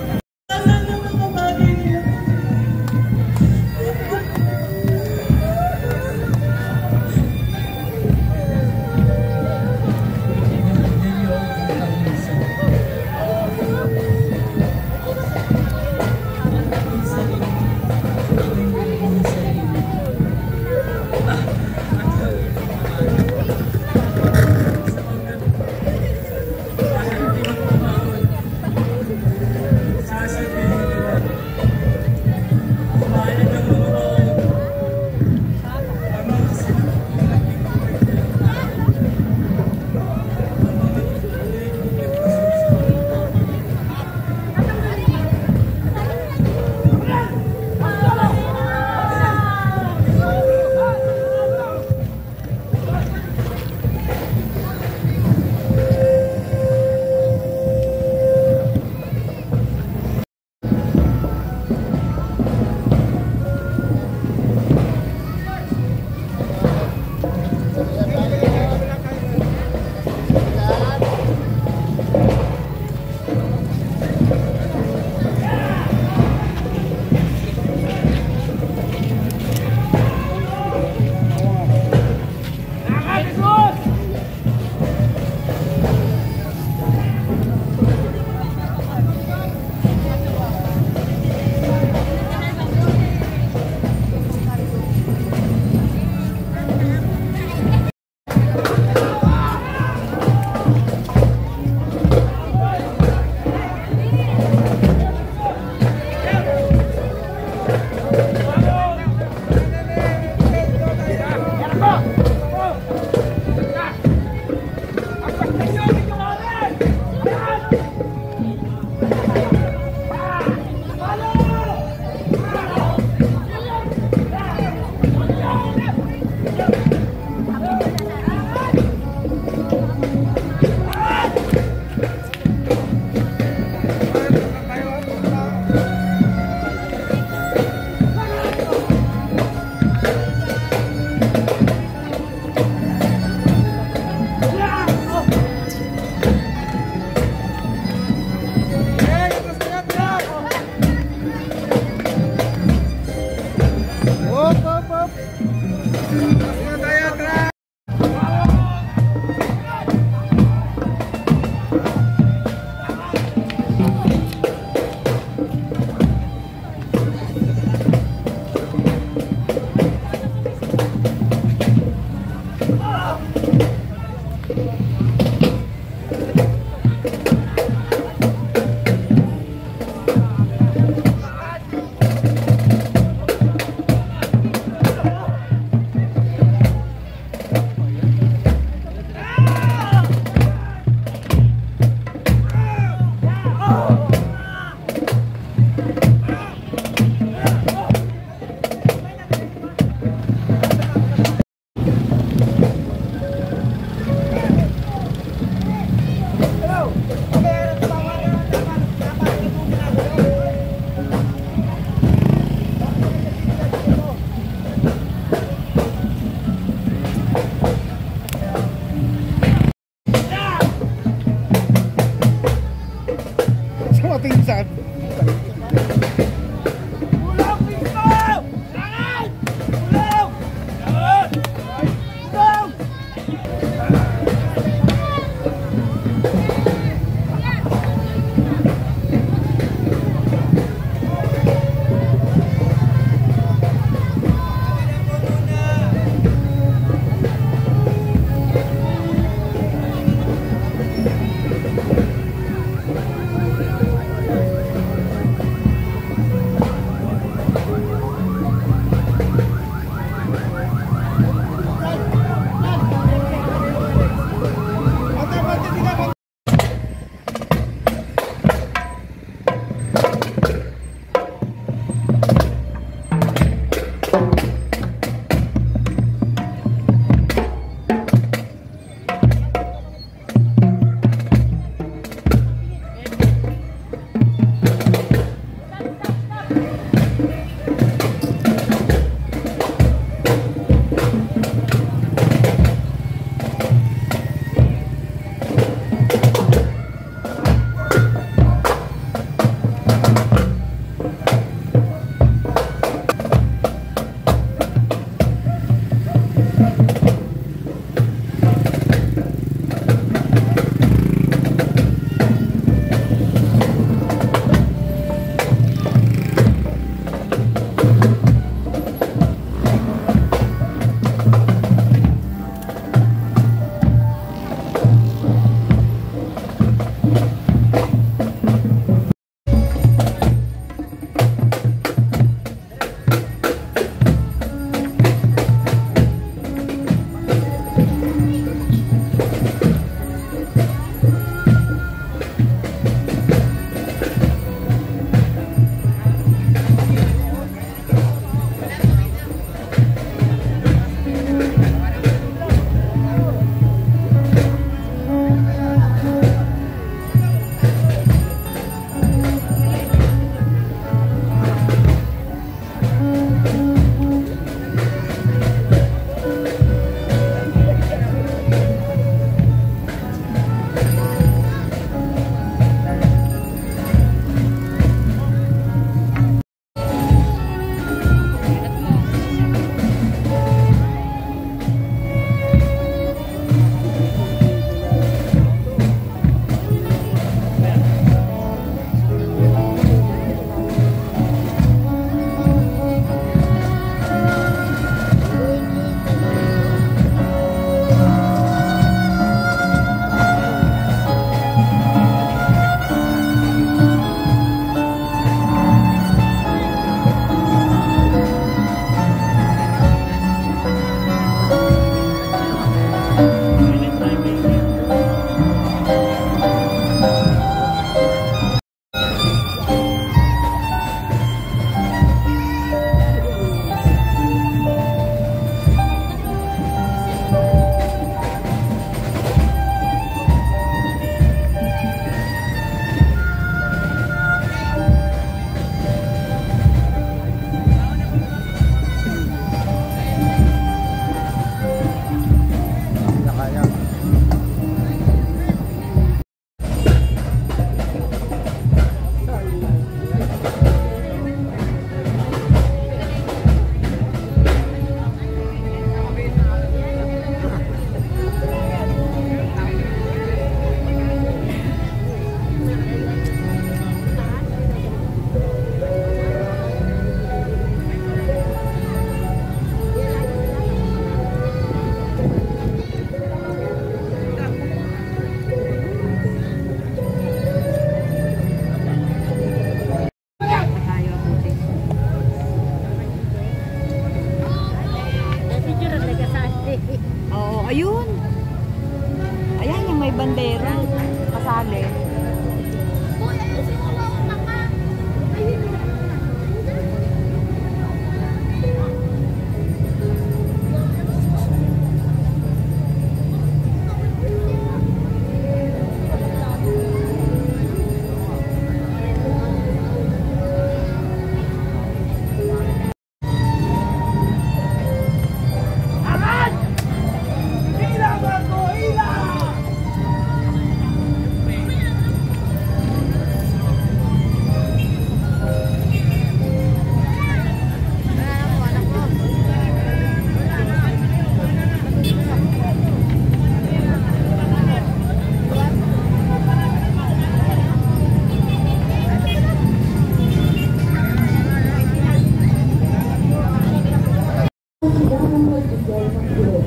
nagbigay ng buhay.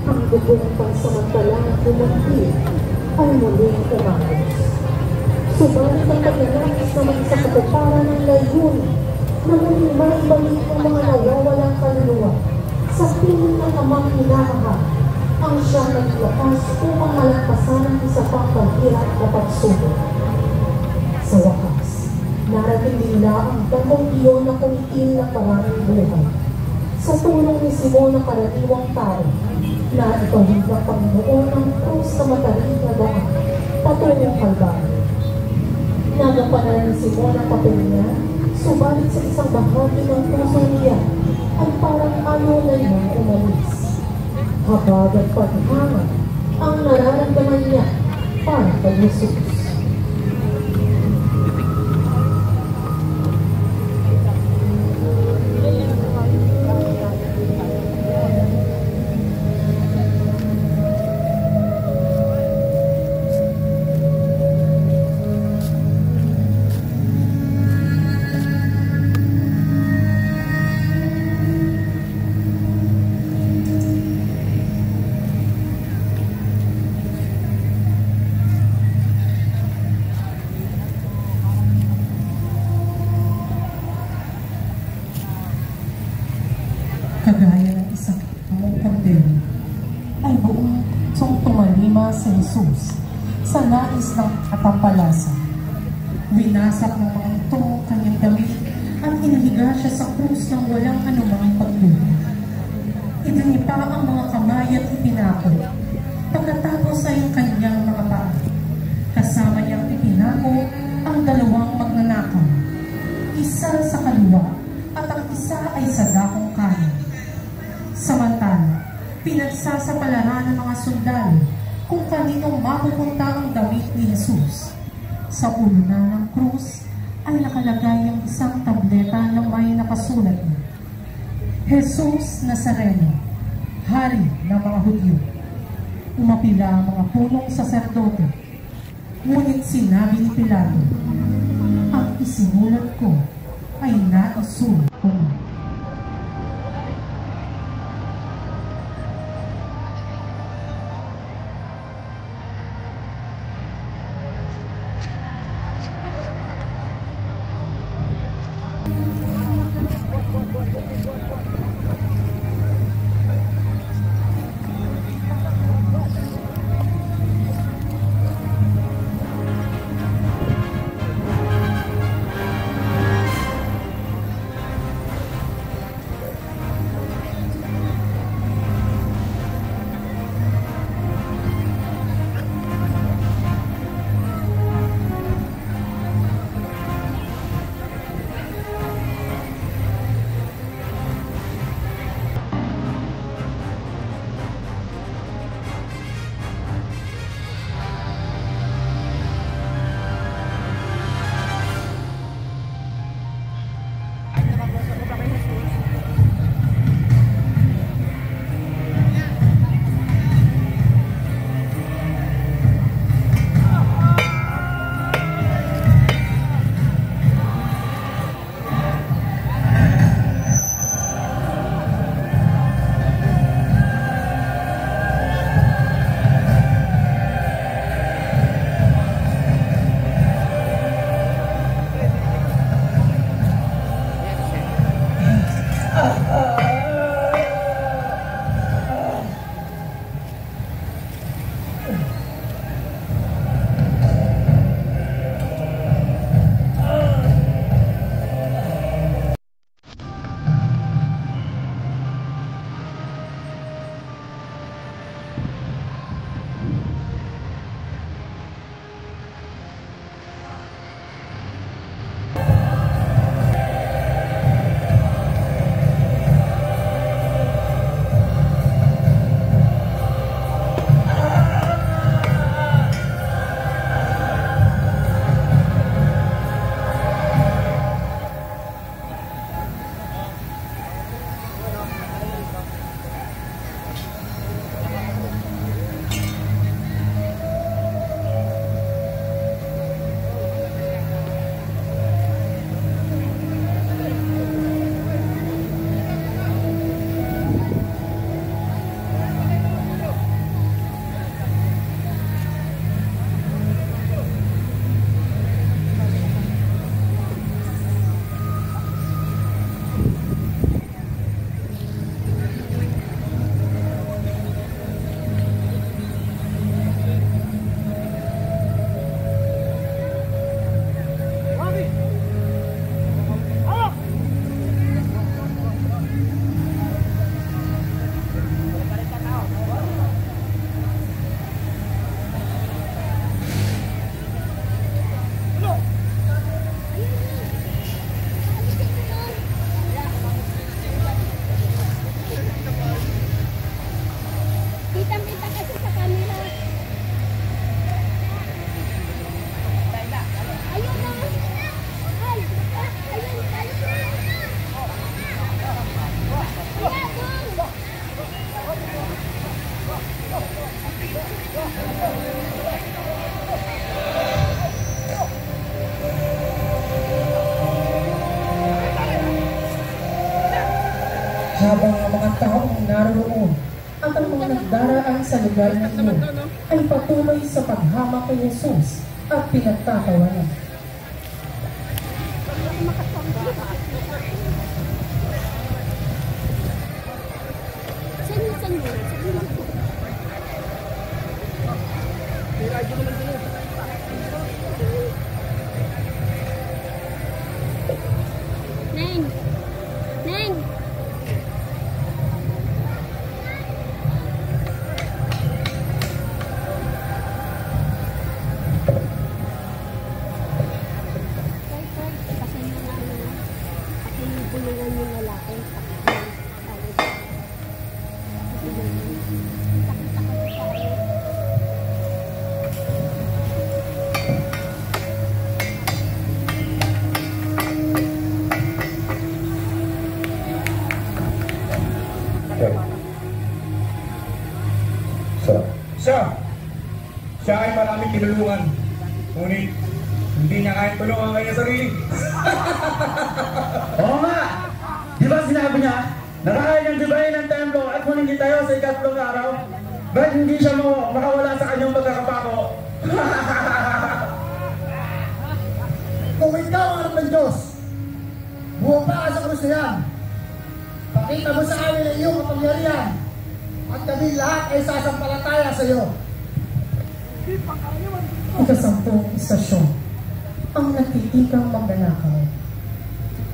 Ang dugo ng pansamantalang pumunti ay muling umagos. Subalit ang pagnanais naman sa katuparan ng layunin na muling maibalik ang mga nawawalang kaluluwa sa piling ng amang hinahahal ang siyang naglakas upang malagpasan ang isa pang paghirap na pagsubok. Sa wakas, narating nila ang gandang iyon na kumitil na maraming buhay. Sa tulong ni Simon na karaniwang tao, na ipawid ng Panginoon ang krus na matarik na daan patungong Kalbaryo. Nagampanan ni Simon ang papel niya, subalit sa isang bahagi ng puso niya ay parang ano na yung umalis. Habag at paghangat ang nararamdaman niya para kay Jesus. Kagaya ng isang among kandero, ay buong tumalima si Jesus sa nais ng katampalasan. Winasak ng mga ito kanyang damit at inihiga siya sa krus ng walang anumang pagluha. Idinipa ang mga kamay at ipinako. Pagkatapos ay ang kanyang mga paa. Kasama niyang ipinako ang dalawang magnanakaw. Isa sa kaliwa at ang isa ay sa dakong kanan. Samantala, pinagsasapalaran ng mga sundalo kung kaninong mapupunta ang damit ni Jesus. Sa ulo na ng krus ay nakalagay ang isang tableta na may nakasulat na Jesus Nazareno, Hari ng mga Hudyo. Umapila ang mga punong saserdote, ngunit sinabi ni Pilato, ang isinulat ko ay naisulat ko. Habang ang mga taong naroon at ang mga nagdaraan sa lugar na iyon ay patuloy sa paghamak kay Jesus at pinagtatawanan. Neng! Neng! Siya ay maraming tinulungan. Ngunit, hindi niya kahit tulungan ang kanyang sarili. Oo nga! Di ba sinabi niya, nakakaya niyang gibahin ng templo at maningin tayo sa ikatlong araw? Ba't hindi siya makawala sa kanyang pagkakapako? Kung ikaw ang anak ng Diyos, buwaba ka sa krus na yan. Pakita mo sa amin ang iyong kapangyarihan at kami lahat ay sasampalataya sa iyo. Ikasampung istasyon, ang nagtitikang magnanakaw.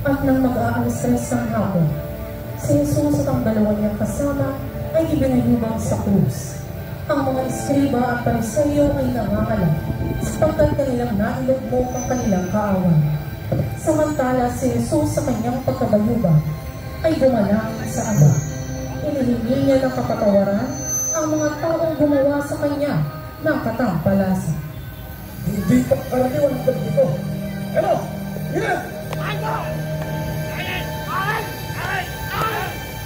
At nang mag-aalas-alas ng hapon, si Jesus at ang dalawa niyang kasama ay ibinayubang sa krus. Ang mga iskriba at pariseyo ay nangangalang sapagkat kanilang nailugmok ang kanilang kaawan. Samantala si Jesus sa kanyang pagkabayubang ay gumanangin sa Ama. Inihingi niya ng kapatawaran ang mga taong gumawa sa kanya ng katampalasan. Hindi pa karaniwan ang gabi ito. Ano? Yan! Ay na!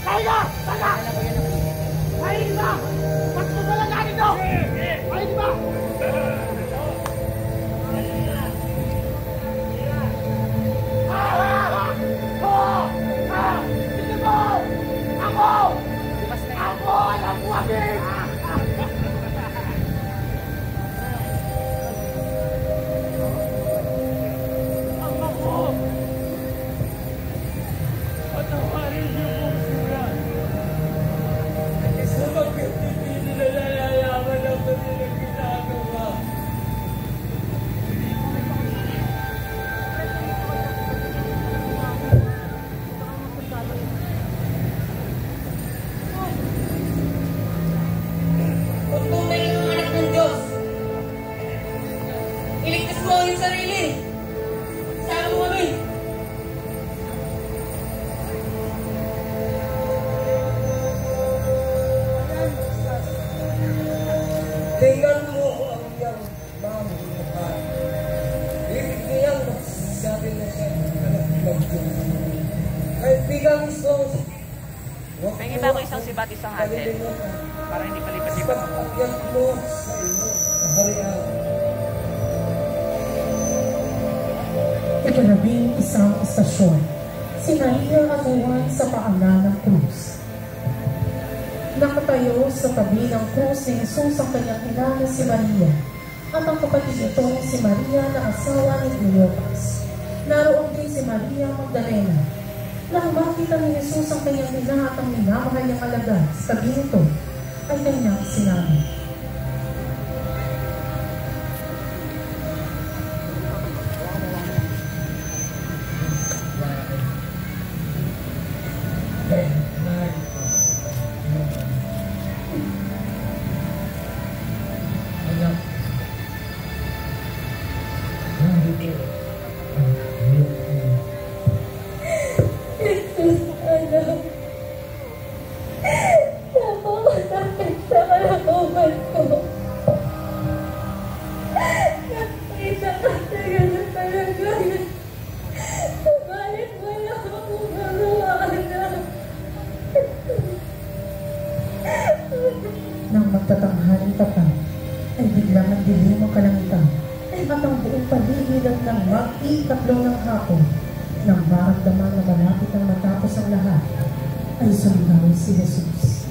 Ay na! Ay na! Ba't mo talaga dito? Ay di ba? Sige mo! Ako ang buwagin! Tingnan mo ang iyang mamamahal. Ibig niyang magsasabi na siya anak ng Diyos. Kaibigan Isos, may iba ko isang sibat, isang handle. Para hindi palipat-lipat mo. Sapagyan mo sa iyo, kaharian. Ikalabing isang istasyon, si Maria at Juan sa paanan ng krus. Nakatayo sa tabi ng krus ni Jesus ang kanyang ina na si Maria at ang kapatid nitong si Maria na asawa ni Cleopas. Naroon din si Maria Magdalena. Nang makita ni Jesus ang kanyang ina at ang minamahal niyang alagad sa tabi nito, ay kanyang sinabi, nang magtatanghaling tapat, ay biglang nagdilim ang kalangitan at ang buong paligid at nang mag-ikatlo ng hapon nang maramdaman na malapit ang matapos ang lahat, ay sumagaw si Jesus.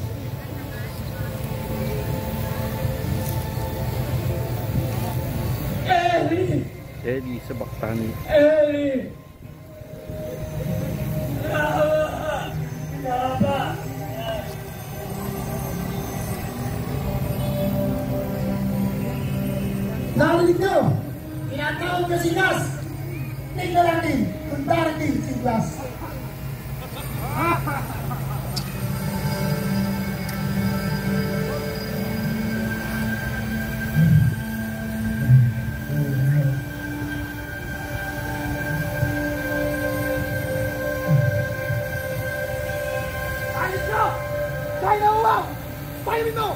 Eli! Eli sa Baktani. Eli! Baba! Narinig nyo! Tinatawag na si Glas! Tingnan natin kung darating si Glas. Ayos na! Tayo na uwang! Tayo mo!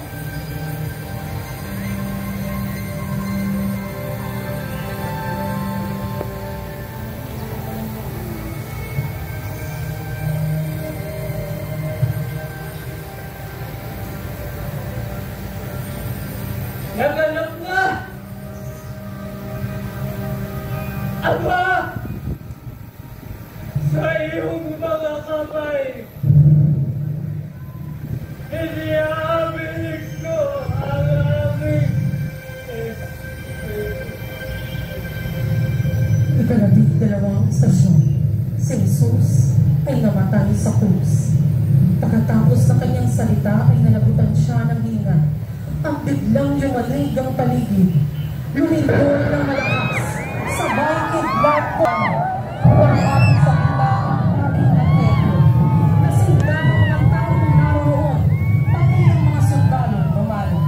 Naganap na! Aba! Sa iyong mga kamay, iniaaminig ko ang aming Ikalabing-dalawang istasyon, si Jesus ay namatay sa krus. Pagkatapos ng kanyang salita ay nalabutan siya ng hinga. Ang biglang yumanig ang paligid. Lumindol ng malakas. Sabay kidlat ko. Pagkatapos sa kila ang aming nagkego. Nasindahan ng taong naroon. Pati ang mga sundalo bumalo.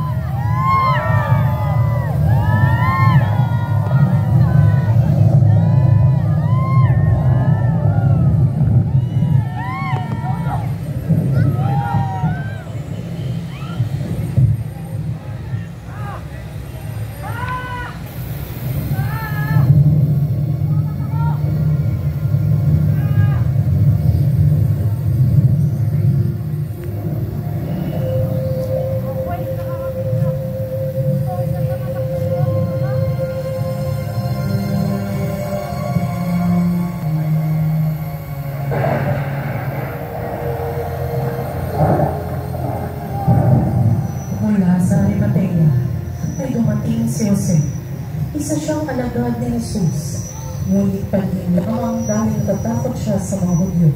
Si Jose. Isa siyang alagad ni Jesus, ngunit pag-iinamang dahil natatakot siya sa mga Hudyo.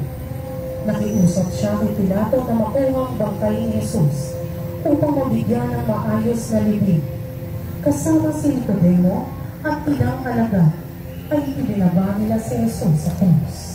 Nakiusap siya kay Pilato na makuhang bangkay ni Jesus upang mabigyan ng maayos na libing. Kasama si Nicodemo at ilang alagad ay ibinaba nila si Jesus sa krus.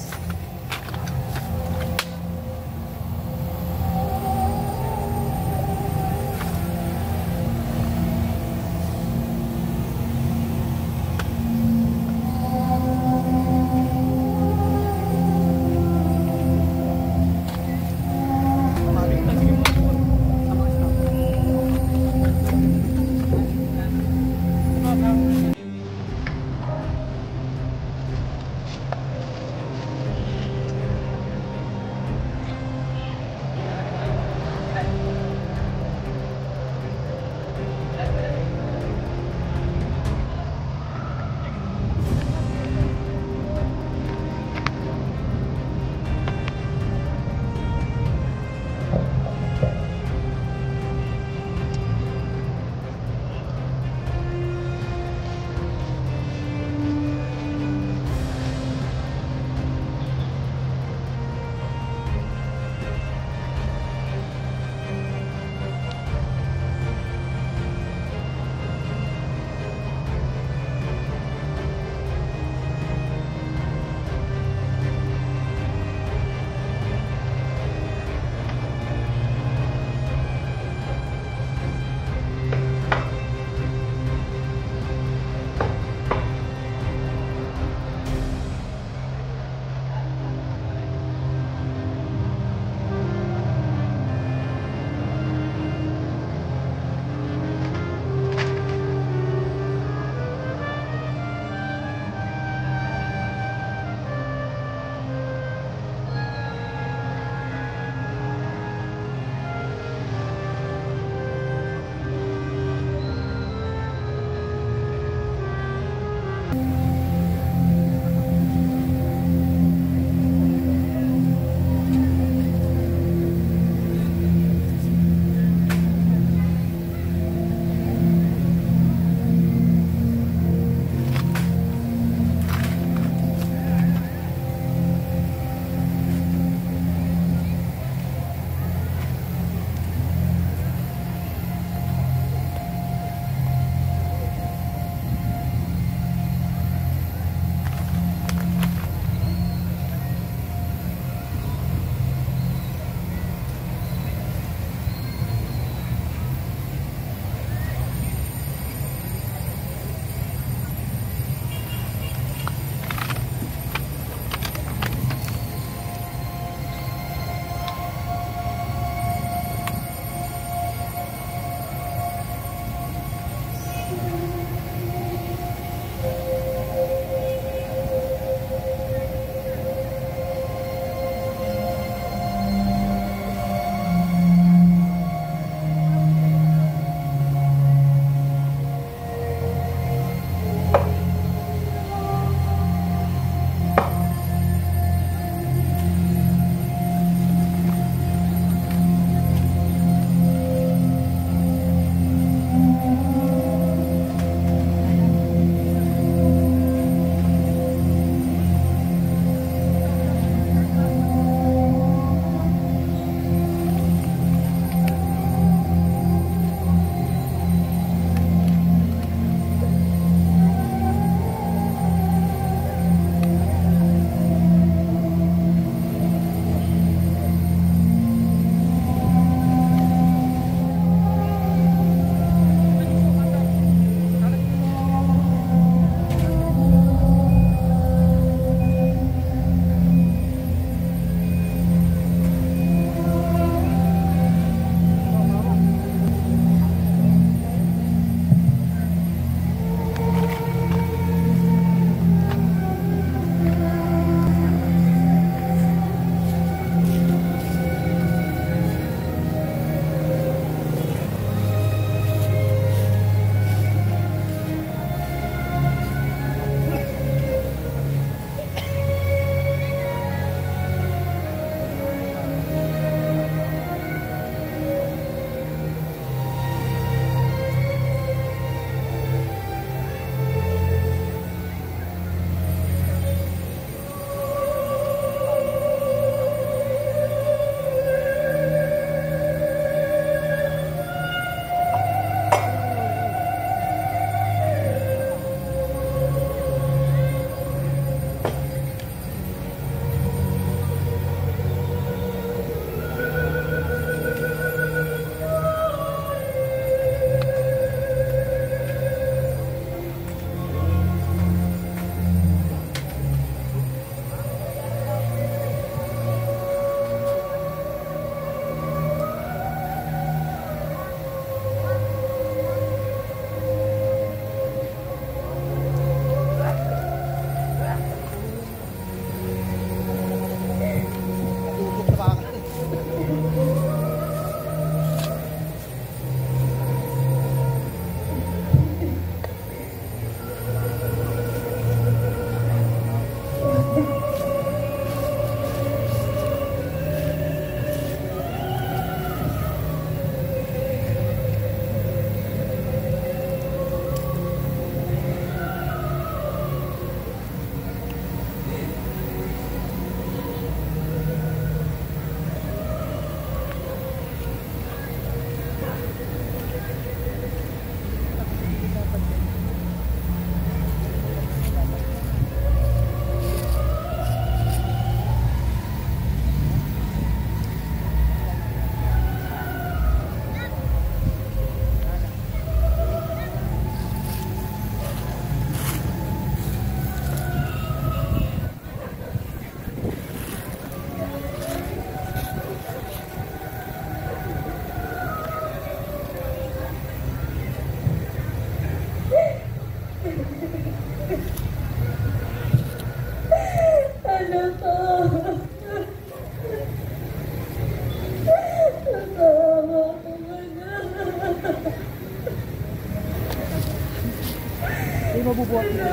bubuhat niya.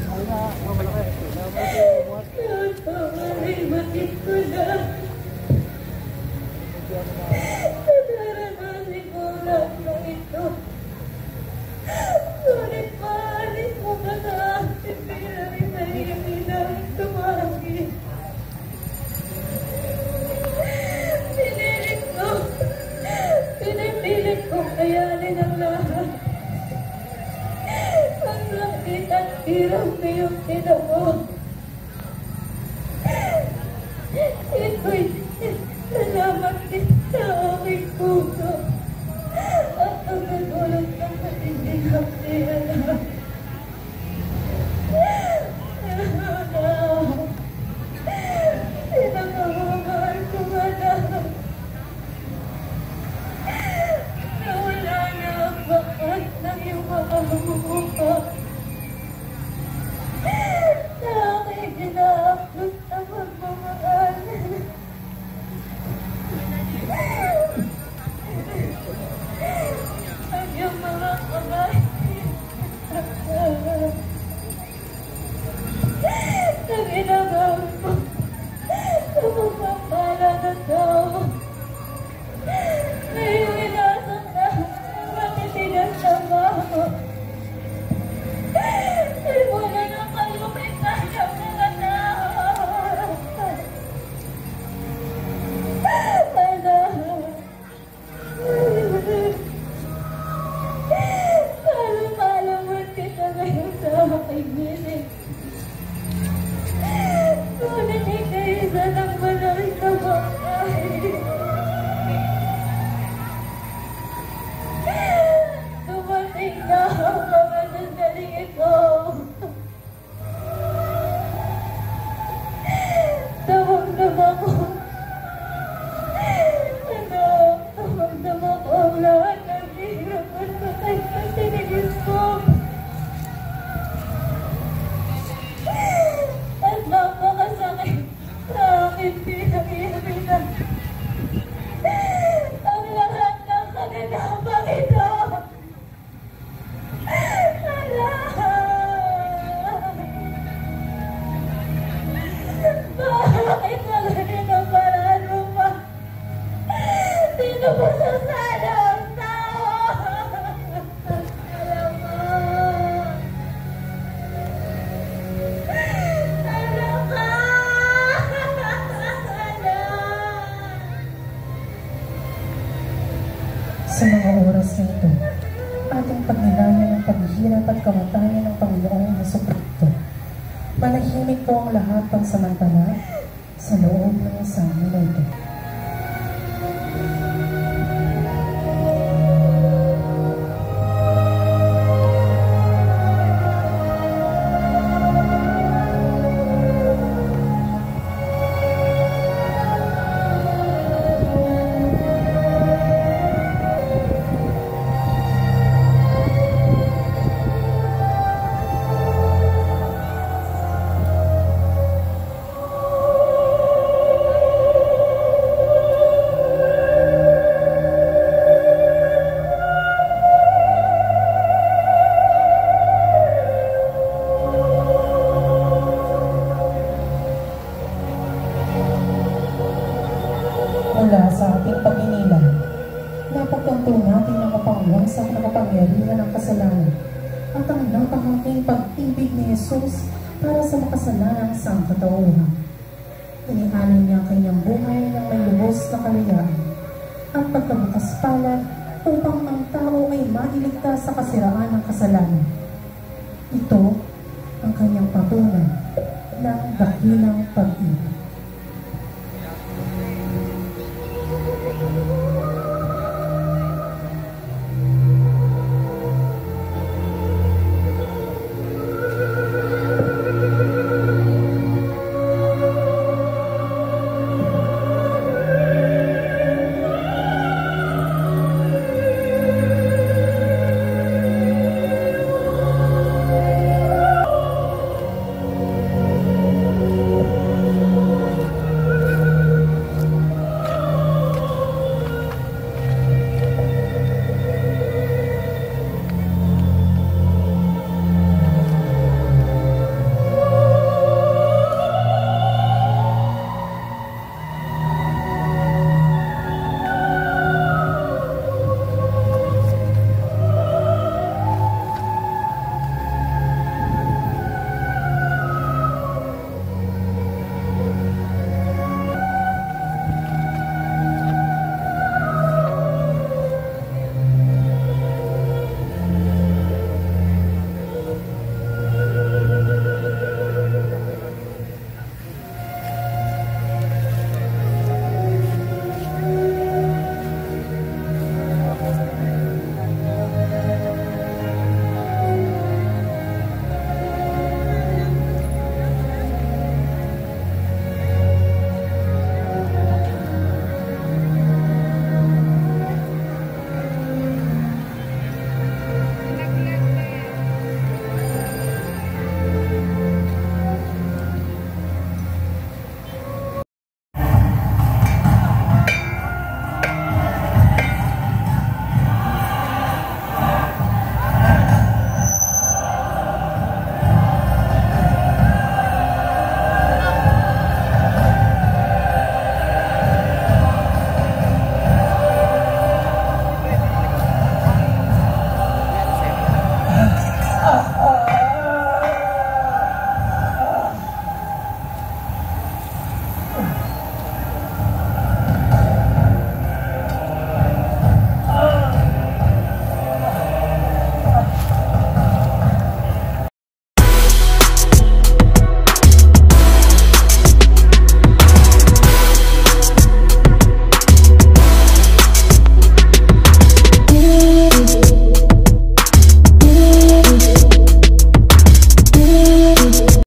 Ay nga, malaki. Matid ko na. Naranasin ko lahat ng ito. Ngunit maalis mo ka na akin bilang inahingin ng tumagi. Pinipilit ko kayanin ang lahat. Ang lakit at hirap na yung tinamo. Ito'y salamat din sa aking puso at ang nagulot ng matinding hapsiyanan. Pinagmamahal ko nga lahat. Nawala na ang bakat ng iyong mga mukha. Sa aking ginaaklot na magmamahal. Ang iyong mga kamay. Na ginagawin mo sa pagpapala ng tao. Na iyong inasang na matitigas na baho. Ay wala na kalupitan ng mga tao. Malamang kita ngayon sa aking bilis. Ngunit ikaisa ng malaking kabangay. Dumating na ang mga sandaling ito. Damang-dama ko. Damang-dama ko ang lahat ng hirap at patay na tinigil ko. At napakasakit sa aking pinag-iibigan. Ang lahat ng kaganapang ito. Bakit na ganyan ang paraan mo pa? Sino ba sasala ang tao? Alam mo. Alam ka. Sa mga oras na ito, ating pagnilayan ang paghihirap at kamatayan ng Panginoong Jesucristo. Manahimik po ang lahat pansamantala sa loob ng isang minuto. Mula sa ating pag-inilan, napagtanto natin ang mapangwasak na kapangyarihan ng kasalanan at ang napakaking pag-ibig ni Jesus para sa makasalanang sangkatauhan. Inialay niya ang kanyang buhay ng may lubos na kalayaan at pagkabukas palad upang ang tao ay mailigtas sa kasiraan ng kasalanan. Ito ang kanyang patunay ng dakilang pag